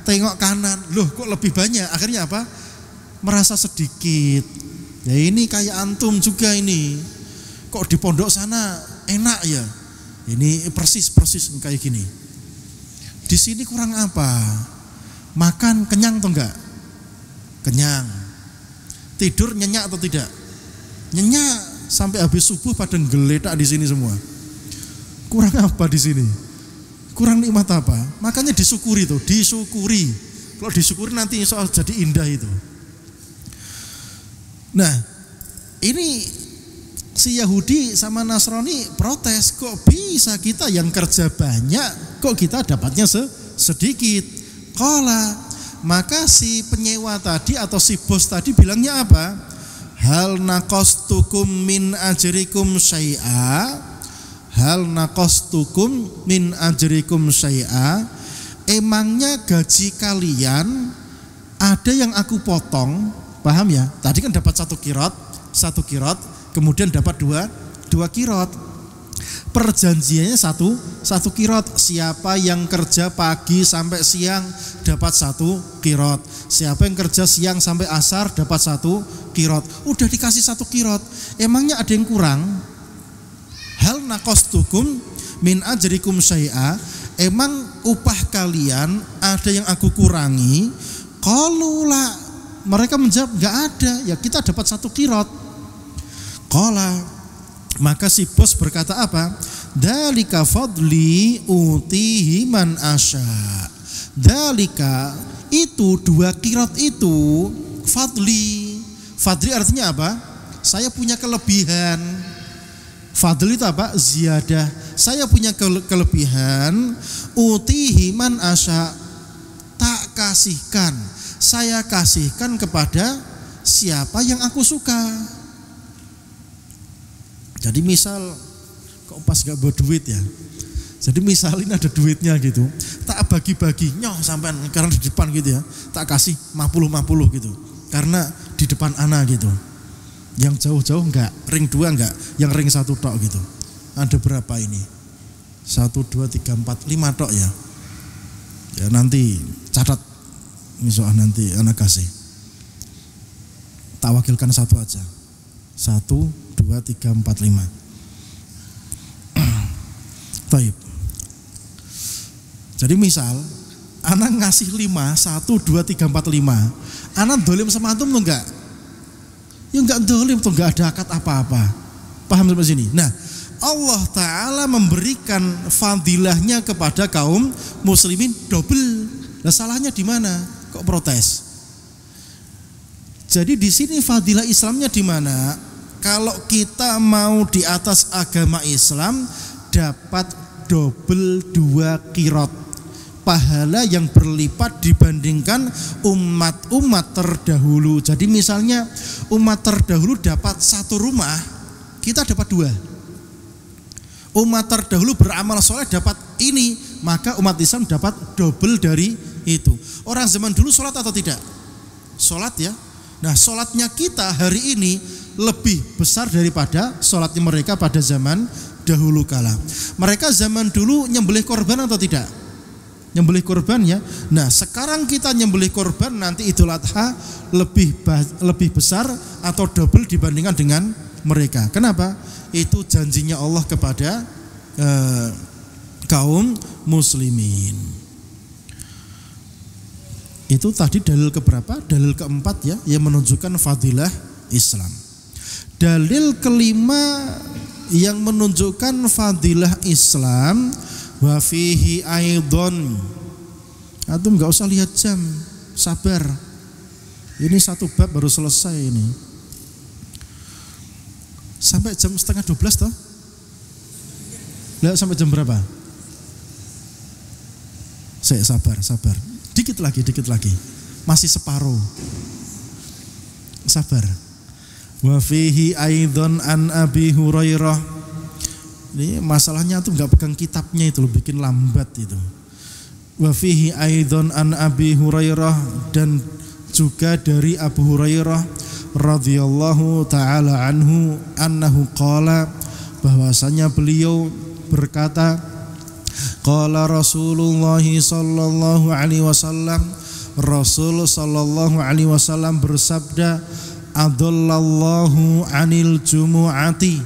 tengok kanan, loh kok lebih banyak, akhirnya apa? Merasa sedikit. Ya ini kayak antum juga ini. Kok di pondok sana enak ya? Ini persis kayak gini. Di sini kurang apa? Makan kenyang atau enggak? Kenyang. Tidur nyenyak atau tidak? Nyenyak, sampai habis subuh pada geletak di sini semua. Kurang apa di sini? Kurang nikmat apa? Makanya disyukuri tuh, disyukuri. Kalau disyukuri nanti soal jadi indah itu. Nah, ini si Yahudi sama Nasrani protes, kok bisa kita yang kerja banyak, kok kita dapatnya sedikit. Qala, maka si penyewa tadi atau si bos tadi bilangnya apa? Hal naqastukum min ajrikum syai'a, hal naqastukum min ajrikum syai'a, emangnya gaji kalian ada yang aku potong? Paham ya? Tadi kan dapat 1 qirat, kemudian dapat dua qirat. Perjanjiannya satu qirat. Siapa yang kerja pagi sampai siang dapat 1 qirat. Siapa yang kerja siang sampai asar dapat 1 qirat. Udah dikasih 1 qirat. Emangnya ada yang kurang? Hal naqastukum min ajrikum syai'a, emang upah kalian ada yang aku kurangi? Qalu la, mereka menjawab enggak ada, ya kita dapat 1 qirat. Qala, maka si bos berkata apa? Dzalika fadli utihi man asya. Dzalika, itu 2 qirat itu fadli. Fadli artinya apa? Saya punya kelebihan. Fadli itu apa? Ziyadah. Saya punya kelebihan. Utihi man asya, tak kasihkan, saya kasihkan kepada siapa yang aku suka. Jadi misal kok pas gak bawa duit ya, jadi misalin ada duitnya gitu, tak bagi-bagi nyoh sampean karena di depan gitu ya, tak kasih 50 gitu, karena di depan anak gitu. Yang jauh-jauh enggak, ring 2 enggak, yang ring 1 tok gitu. Ada berapa ini? 1, 2, 3, 4, 5 tok ya. Ya nanti catat, misalnya nanti anak kasih. Tak wakilkan 1 aja. 1, 2, 3, 4, 5. Taib. Jadi misal anak ngasih 5, 1, 2, 3, 4, 5. Anak dolim sama antum tuh enggak? Ya enggak dolim tuh, enggak ada akad apa-apa. Paham sampai sini? Nah, Allah Ta'ala memberikan fadilahnya kepada kaum muslimin double. Nah, salahnya di mana? Kok protes? Jadi di sini fadilah Islamnya di mana? Kalau kita mau di atas agama Islam dapat double 2 qirat. pahala yang berlipat dibandingkan umat-umat terdahulu. Jadi misalnya umat terdahulu dapat 1 rumah, kita dapat 2. Umat terdahulu beramal soleh dapat ini, maka umat Islam dapat double dari itu. Orang zaman dulu sholat atau tidak? Sholat ya. Nah, sholatnya kita hari ini lebih besar daripada sholatnya mereka pada zaman dahulu kala. Mereka zaman dulu nyembelih korban atau tidak? Nyembelih korban ya. Nah, sekarang kita nyembelih korban nanti Idul Adha lebih besar atau double dibandingkan dengan mereka. Kenapa? Itu janjinya Allah kepada kaum muslimin. Itu tadi dalil keberapa? Dalil keempat ya, yang menunjukkan fadilah Islam. Dalil kelima yang menunjukkan fadilah Islam, wa fihi aidon. Antum enggak usah lihat jam, sabar. Ini 1 bab baru selesai ini. Sampai jam 11:30 toh? Lihat sampai jam berapa? Saya sabar. Dikit lagi. Masih separuh. Sabar. Wa fihi aidon an Abi Hurairah. Ini masalahnya tuh enggak pegang kitabnya itu, bikin lambat itu. Wa fihi aidon an Abi Hurairah, dan juga dari Abu Hurairah radhiyallahu taala anhu annahu qala, bahwasanya beliau berkata, qala Rasulullah sallallahu alaihi wasallam, Rasul sallallahu alaihi wasallam bersabda, adallallahu anil jumu'ati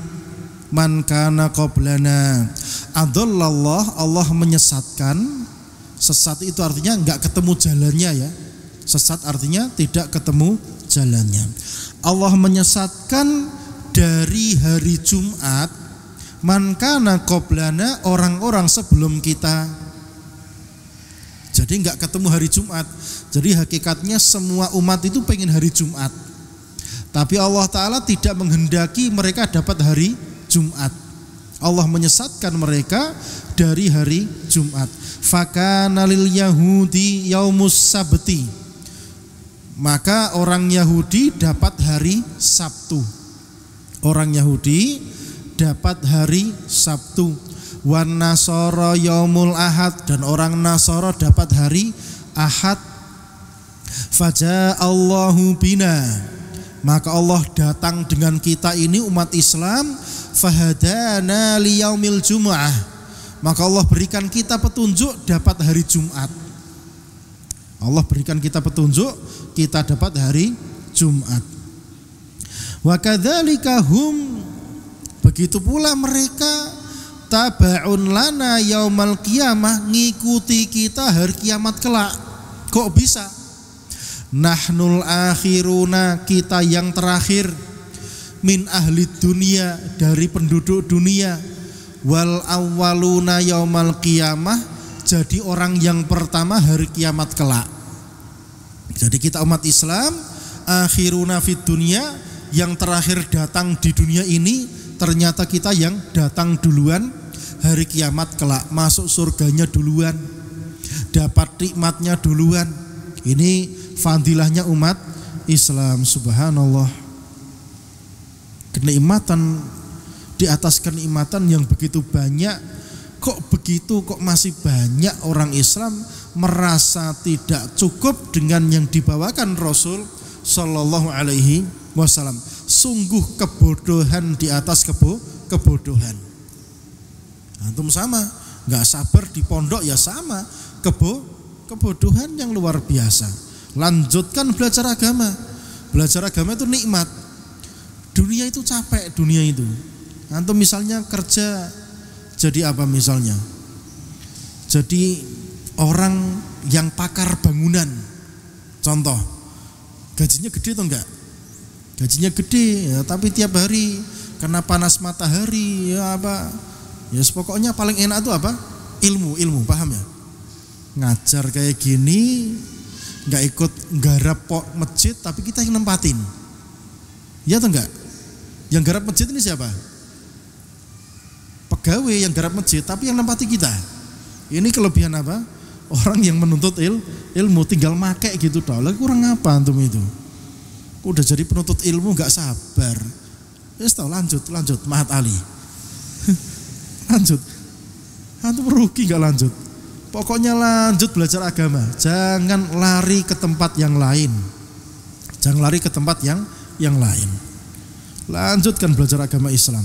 man kana qablana. Adallallah, Allah menyesatkan. Sesat itu artinya enggak ketemu jalannya ya. Sesat artinya tidak ketemu jalannya. Allah menyesatkan dari hari Jumat man kana qablana, orang-orang sebelum kita. Jadi enggak ketemu hari Jumat. Jadi hakikatnya semua umat itu pengen hari Jumat. Tapi Allah Ta'ala tidak menghendaki mereka dapat hari Jumat. Allah menyesatkan mereka dari hari Jumat. Fakana lil Yahudi yaumus sabti, maka orang Yahudi dapat hari Sabtu. Orang Yahudi dapat hari Sabtu. Wan Nasara yaumul Ahad, dan orang Nasara dapat hari Ahad. Faja Allahu bina, maka Allah datang dengan kita ini umat Islam. Fahadana liyaumil jumu'ah, maka Allah berikan kita petunjuk dapat hari Jumat. Allah berikan kita petunjuk, kita dapat hari Jumat. Wa kadzalika hum, begitu pula mereka, tabaun lana yaumal qiyamah, ngikuti kita hari kiamat kelak. Kok bisa? Nahnul akhiruna, kita yang terakhir, min ahli dunia, dari penduduk dunia, wal awwaluna yaumal qiyamah, jadi orang yang pertama hari kiamat kelak. Jadi kita umat Islam akhiruna fid dunia, yang terakhir datang di dunia ini, ternyata kita yang datang duluan hari kiamat kelak, masuk surganya duluan, dapat nikmatnya duluan. Ini fadilahnya umat Islam. Subhanallah, kenikmatan di atas kenikmatan yang begitu banyak. Kok begitu, kok masih banyak orang Islam merasa tidak cukup dengan yang dibawakan Rasul Sallallahu Alaihi Wasallam. Sungguh kebodohan di atas kebodohan. Antum sama, nggak sabar di pondok ya sama, kebodohan yang luar biasa. Lanjutkan belajar agama. Belajar agama itu nikmat. Dunia itu capek, dunia itu. Antum misalnya kerja jadi apa misalnya? Jadi orang yang pakar bangunan. Contoh, gajinya gede atau enggak? Gajinya gede ya, tapi tiap hari kena panas matahari ya apa? Ya pokoknya paling enak itu apa? Ilmu, paham ya? Ngajar kayak gini, enggak ikut nggarap masjid, tapi kita yang nempatin. Ya atau enggak? Yang garap masjid ini siapa? Pegawai yang garap masjid, tapi yang nempati kita. Ini kelebihan apa? Orang yang menuntut ilmu tinggal make gitu dah. Lah kurang apa antum itu? Udah jadi penuntut ilmu nggak sabar. Wis tau lanjut Mahat Ali. Lanjut. Antum rugi nggak lanjut. Pokoknya lanjut belajar agama. Jangan lari ke tempat yang lain. Jangan lari ke tempat yang lain. Lanjutkan belajar agama Islam.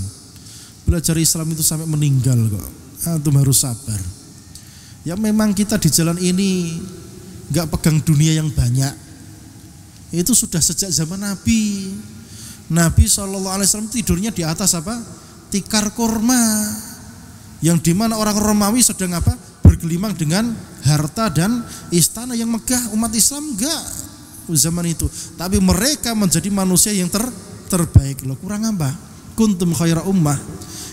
Belajar Islam itu sampai meninggal kok. Antum harus sabar. Ya memang kita di jalan ini gak pegang dunia yang banyak. Itu sudah sejak zaman Nabi. Nabi SAW tidurnya di atas apa? Tikar kurma. Yang dimana orang Romawi sedang apa? Bergelimang dengan harta dan istana yang megah. Umat Islam enggak zaman itu. Tapi mereka menjadi manusia yang terbaik. Loh kurang apa? Kuntum khaira ummah.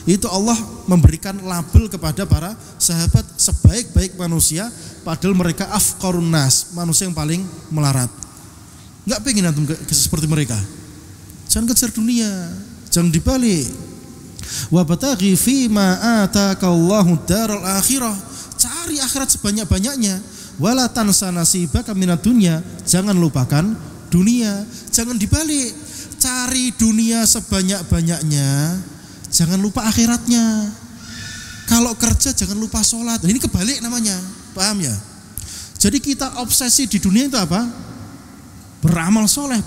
Itu Allah memberikan label kepada para sahabat sebaik-baik manusia, padahal mereka afqarun nas, manusia yang paling melarat. Enggak pengen antum seperti mereka. Jangan kejar dunia, jangan dibalik. Wa bataghi fi ma ataakallahu daral akhirah. Cari akhirat sebanyak-banyaknya. Wala tansa nasibaka minad dunya. Jangan lupakan dunia, jangan dibalik. Cari dunia sebanyak-banyaknya. Jangan lupa akhiratnya. Kalau kerja jangan lupa sholat. Ini kebalik namanya, paham ya? Jadi kita obsesi di dunia itu apa? Beramal soleh.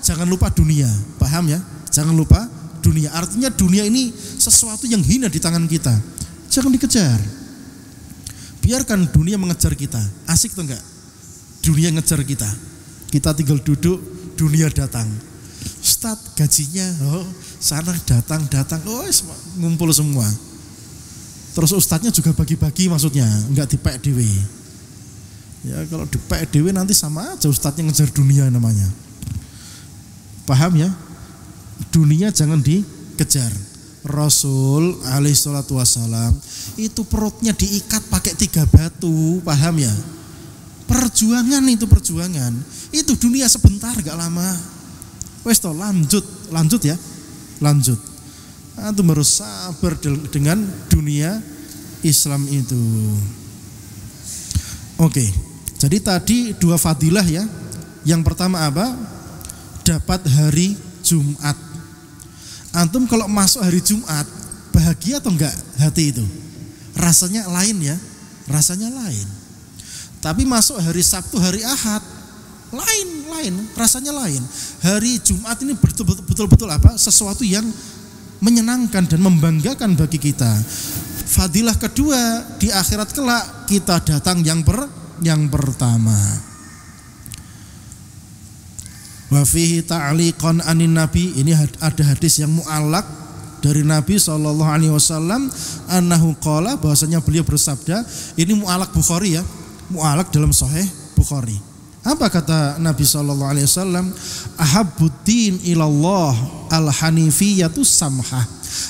Jangan lupa dunia, paham ya? Jangan lupa dunia. Artinya dunia ini sesuatu yang hina di tangan kita. Jangan dikejar. Biarkan dunia mengejar kita. Asik tuh enggak? Dunia ngejar kita. Kita tinggal duduk, dunia datang. Ustadz gajinya, sana datang, ngumpul semua. Terus ustadznya juga bagi-bagi maksudnya, enggak dipek dewe. Ya kalau dipek dewe nanti sama aja ustadznya ngejar dunia namanya. Paham ya? Dunia jangan dikejar. Rasul alaihi salatu wassalam itu perutnya diikat pakai 3 batu, paham ya? Perjuangan itu perjuangan. Itu dunia sebentar, gak lama. Wes toh lanjut ya. Lanjut. Antum harus sabar dengan dunia Islam itu. Oke. Jadi tadi 2 fadilah ya. Yang pertama apa? Dapat hari Jumat. Antum kalau masuk hari Jumat, bahagia atau enggak hati itu? Rasanya lain ya. Rasanya lain. Tapi masuk hari Sabtu, hari Ahad, lain, rasanya lain. Hari Jumat ini betul-betul apa? Sesuatu yang menyenangkan dan membanggakan bagi kita. Fadilah kedua di akhirat kelak kita datang yang pertama. Wa fihi ta'liqan anin Nabi, ini ada hadis yang mu'allaq dari Nabi SAW annahu qala, bahwasanya beliau bersabda, ini mu'allaq Bukhari ya, mu'allaq dalam Sahih Bukhari. Apa kata Nabi SAW? Ahabbuddin ilallah al-hanifiyatu samhah.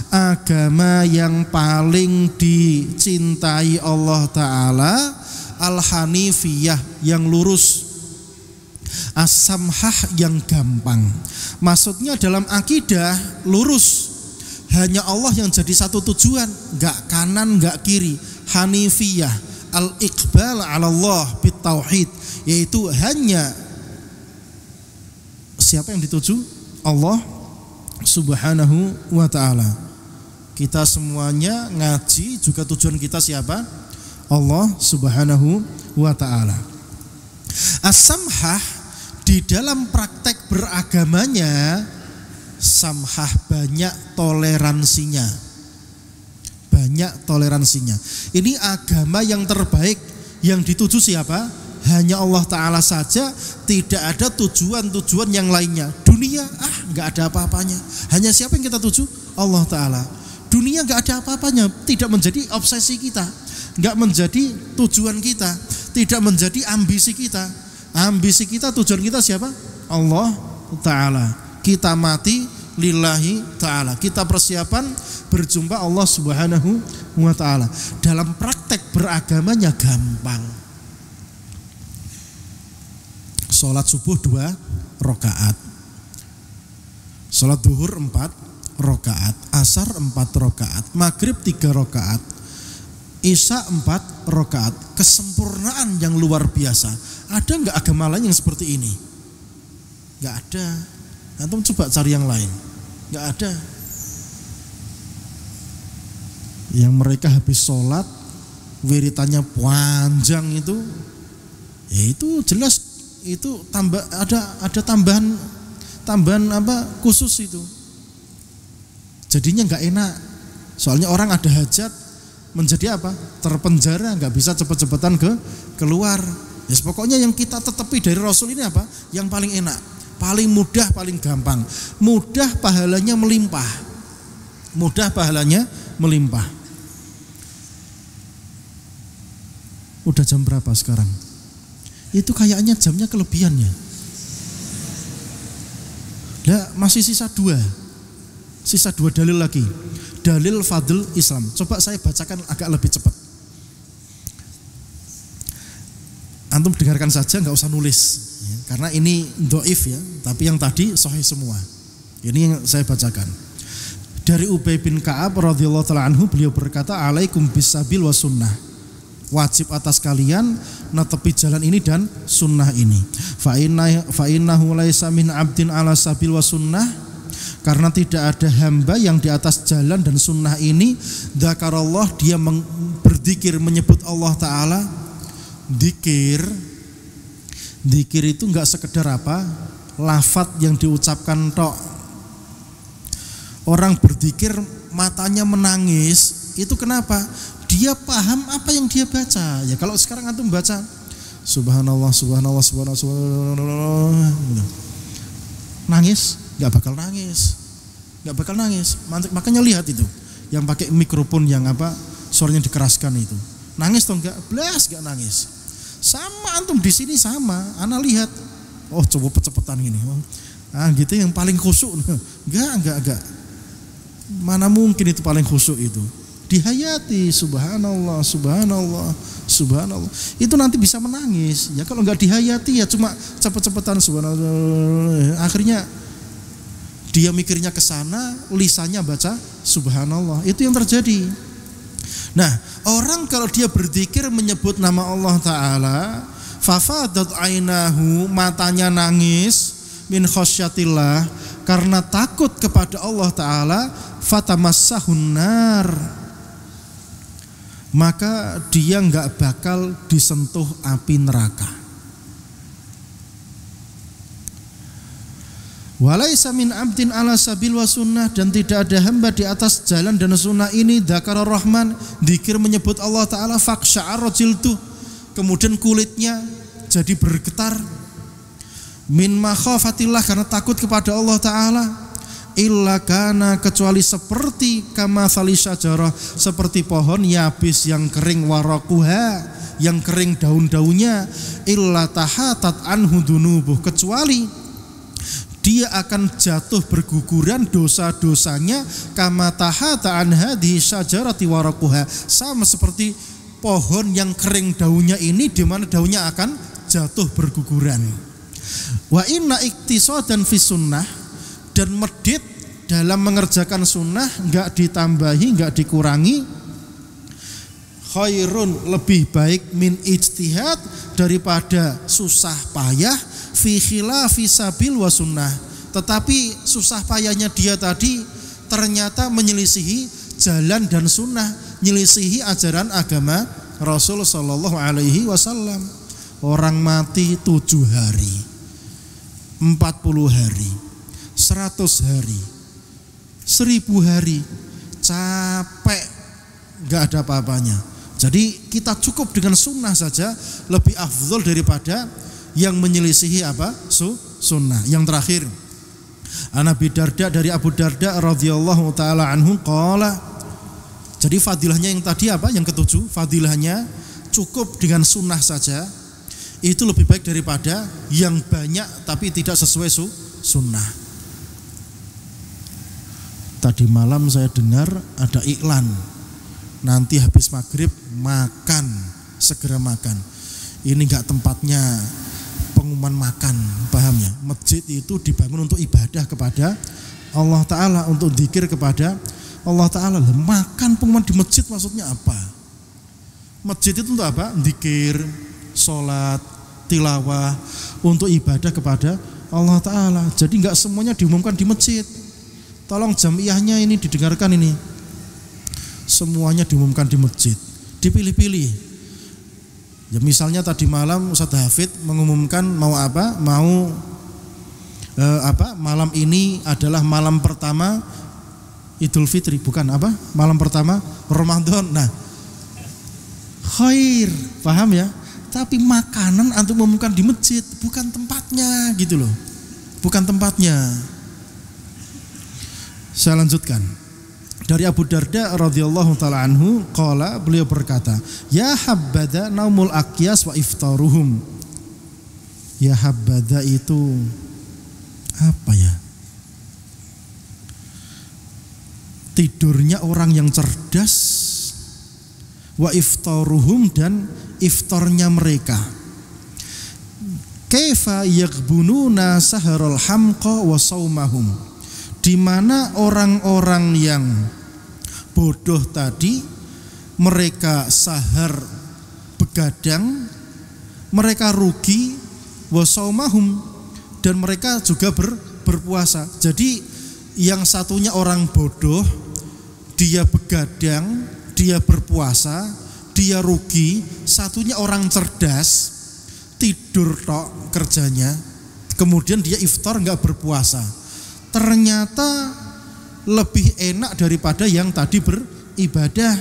Agama yang paling dicintai Allah Ta'ala al-hanifiyah, yang lurus, as-samhah, yang gampang. Maksudnya dalam akidah lurus, hanya Allah yang jadi satu tujuan, gak kanan gak kiri. Hanifiyah, al-iqbal ala Allah bitauhid, yaitu hanya siapa yang dituju? Allah Subhanahu wa ta'ala. Kita semuanya ngaji juga tujuan kita siapa? Allah Subhanahu wa ta'ala. As-samhah di dalam praktek beragamanya, samhah, banyak toleransinya. Banyak toleransinya. Ini agama yang terbaik, yang dituju siapa? Hanya Allah Ta'ala saja, tidak ada tujuan-tujuan yang lainnya. Dunia, gak ada apa-apanya. Hanya siapa yang kita tuju? Allah Ta'ala. Dunia gak ada apa-apanya, tidak menjadi obsesi kita, gak menjadi tujuan kita, tidak menjadi ambisi kita. Ambisi kita, tujuan kita siapa? Allah Ta'ala. Kita mati lillahi ta'ala. Kita persiapan berjumpa Allah Subhanahu wa ta'ala. Dalam praktek beragamanya gampang. Sholat subuh 2 rakaat, sholat duhur 4 rakaat, asar 4 rakaat, maghrib 3 rakaat, Isya 4 rakaat, kesempurnaan yang luar biasa. Ada enggak agama lain yang seperti ini? Enggak ada. Antum coba cari yang lain. Enggak ada. Yang mereka habis sholat wiritannya panjang itu, ya itu jelas itu ada tambahan apa khusus itu. Jadinya enggak enak. Soalnya orang ada hajat menjadi apa? Terpenjara, nggak bisa cepet-cepetan keluar. Ya, pokoknya yang kita tetepi dari Rasul ini apa? Yang paling enak, paling mudah, paling gampang. Mudah pahalanya melimpah. Mudah pahalanya melimpah. Udah jam berapa sekarang? Itu kayaknya jamnya kelebihannya. Lah masih sisa 2. Sisa 2 dalil lagi. Dalil fadl Islam. Coba saya bacakan agak lebih cepat. Antum dengarkan saja, nggak usah nulis ya, karena ini doif ya. Tapi yang tadi sahih semua. Ini yang saya bacakan. Dari Ubay bin Ka'ab radhiyallahu taala anhu, beliau berkata, "Alaikum bisabil wa sunnah." Wajib atas kalian netepi jalan ini dan sunnah ini. Fa innahu laisa min 'abdin ala sabil wa sunnah. Karena tidak ada hamba yang di atas jalan dan sunnah ini, dzakarallah, dia berzikir menyebut Allah Ta'ala. Dzikir itu enggak sekedar apa? Lafaz yang diucapkan tok. Orang berzikir matanya menangis, itu kenapa? Dia paham apa yang dia baca. Ya kalau sekarang antum baca subhanallah, subhanallah, subhanallah, subhanallah, nangis? Gak bakal nangis. Makanya lihat itu yang pakai mikrofon yang apa suaranya dikeraskan itu, nangis atau enggak? Blas gak nangis. Sama antum di sini sama. Ana lihat, oh coba cepetan gini, gitu yang paling khusyuk. Enggak. Mana mungkin itu paling khusyuk itu? Dihayati subhanallah, subhanallah, subhanallah. Itu nanti bisa menangis. Ya kalau enggak dihayati ya cuma cepet-cepetan subhanallah. Akhirnya dia mikirnya ke sana, lisannya baca subhanallah. Itu yang terjadi. Nah, orang kalau dia berzikir menyebut nama Allah Ta'ala, fafadat ainahu, matanya nangis, min khosyatillah, karena takut kepada Allah Ta'ala, fatamassahun nar, maka dia enggak bakal disentuh api neraka. Walaisa min abdin ala sabil wa sunnah, dan tidak ada hamba di atas jalan dan sunnah ini, dzakarar rahman, dzikir menyebut Allah Ta'ala, faqsha'ar jilduh, kemudian kulitnya jadi bergetar, min makhafatillah, karena takut kepada Allah Ta'ala, illa kana, kecuali seperti kama salisajarah, seperti pohon yabis yang kering, waraquha, yang kering daun-daunnya, illa tahatat anhu dunubuh, kecuali dia akan jatuh berguguran dosa-dosanya, kama tahata an hadhi syajarati waraquha, sama seperti pohon yang kering daunnya ini, di mana daunnya akan jatuh berguguran. Wa inna iktisadan fi sunnah, dan medit dalam mengerjakan sunnah, enggak ditambahi, enggak dikurangi, khairun, lebih baik, min ijtihad, daripada susah payah, fi khilafi sabil wa sunnah, tetapi susah payahnya dia tadi ternyata menyelisihi jalan dan sunnah, menyelisihi ajaran agama Rasul sallallahu alaihi wasallam. Orang mati 7 hari, 40 hari, 100 hari, 1000 hari, capek, gak ada apa-apanya. Jadi kita cukup dengan sunnah saja, lebih afdol daripada yang menyelisihi apa? Sunnah. Yang terakhir, An Abi Darda, dari Abu Darda radhiyallahu taala anhu qala. Jadi fadilahnya yang tadi apa? Yang ketujuh, fadilahnya cukup dengan sunnah saja, itu lebih baik daripada yang banyak tapi tidak sesuai sunnah. Tadi malam saya dengar ada iklan, nanti habis maghrib makan, segera makan. Ini enggak tempatnya pengumuman makan, paham ya? Masjid itu dibangun untuk ibadah kepada Allah Ta'ala, untuk zikir kepada Allah Ta'ala. Makan pengumuman di masjid maksudnya apa? Masjid itu untuk apa? Dzikir, sholat, tilawah, untuk ibadah kepada Allah Ta'ala. Jadi enggak semuanya diumumkan di masjid. Tolong jamiahnya ini didengarkan ini. Semuanya diumumkan di masjid. Dipilih-pilih. Ya misalnya tadi malam Ustadz Hafid mengumumkan mau apa? Mau malam ini adalah malam pertama Idul Fitri, bukan apa? Malam pertama Ramadan. Nah, khair, paham ya? Tapi makanan antum mengumumkan di masjid, bukan tempatnya gitu loh. Bukan tempatnya. Saya lanjutkan. Dari Abu Darda radhiyallahu taala anhu qala, beliau berkata, ya habbada naumul aqyas wa iftaruhum. Ya habbada itu apa ya? Tidurnya orang yang cerdas, wa iftaruhum, dan iftarnya mereka. Kaifa yaghbununa saharul hamqa wa saumahum. Di mana orang-orang yang bodoh tadi mereka sahar begadang, mereka rugi, wa saumahum, dan mereka juga berpuasa. Jadi yang satunya orang bodoh, dia begadang, dia berpuasa, dia rugi. Satunya orang cerdas, tidur tok kerjanya, kemudian dia iftar nggak berpuasa. Ternyata lebih enak daripada yang tadi beribadah.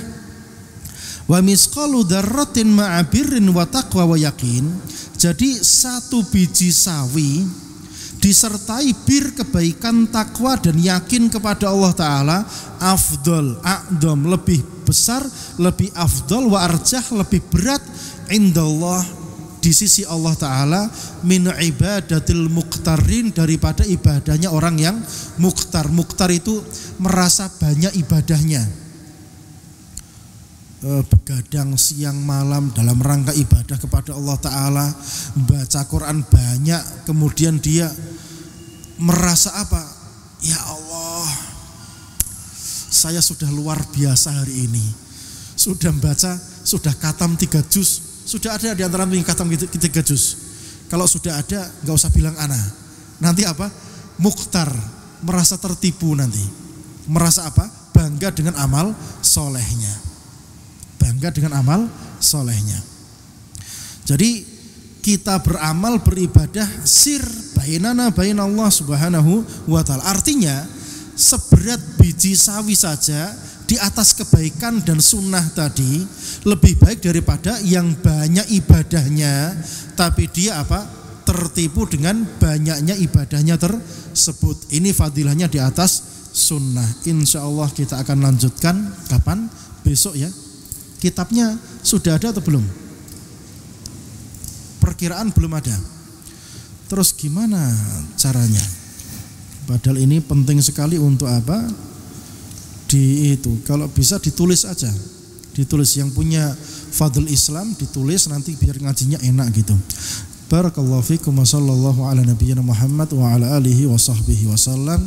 Wa misqalu dzarratin ma'abirin wa taqwa wa yakin. Jadi satu biji sawi disertai bir kebaikan, takwa, dan yakin kepada Allah Ta'ala, afdol, a'dom, lebih besar, lebih afdol, wa arjah, lebih berat, indallah, di sisi Allah Ta'ala, min ibadatil muqtarin, daripada ibadahnya orang yang muqtar. Muqtar itu merasa banyak ibadahnya, begadang siang malam dalam rangka ibadah kepada Allah Ta'ala, baca Quran banyak, kemudian dia merasa apa? Ya Allah, saya sudah luar biasa hari ini, sudah membaca, sudah khatam 3 juz. Sudah ada di antara yang khatam 3 juz. Kalau sudah ada, gak usah bilang ana. Nanti apa? Muqtar, merasa tertipu nanti. Merasa apa? Bangga dengan amal solehnya. Bangga dengan amal solehnya. Jadi kita beramal, beribadah sir bainana bain Allah Subhanahu wa ta'ala. Artinya seberat biji sawi saja di atas kebaikan dan sunnah tadi lebih baik daripada yang banyak ibadahnya tapi dia apa? Tertipu dengan banyaknya ibadahnya tersebut. Ini fadilahnya di atas sunnah. Insya Allah kita akan lanjutkan kapan? Besok ya. Kitabnya sudah ada atau belum? Perkiraan belum ada. Terus gimana caranya? Padahal ini penting sekali untuk apa? Kalau bisa ditulis aja. Ditulis, yang punya fadl Islam ditulis, nanti biar ngajinya enak gitu. Barakallahu fikum wa sallallahu ala nabiyyina Muhammad wa ala alihi wa sahbihi wa sallam.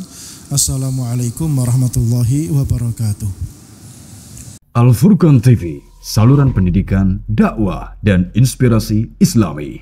Assalamualaikum warahmatullahi wabarakatuh. Al Furqan TV, saluran pendidikan, dakwah, dan inspirasi Islami.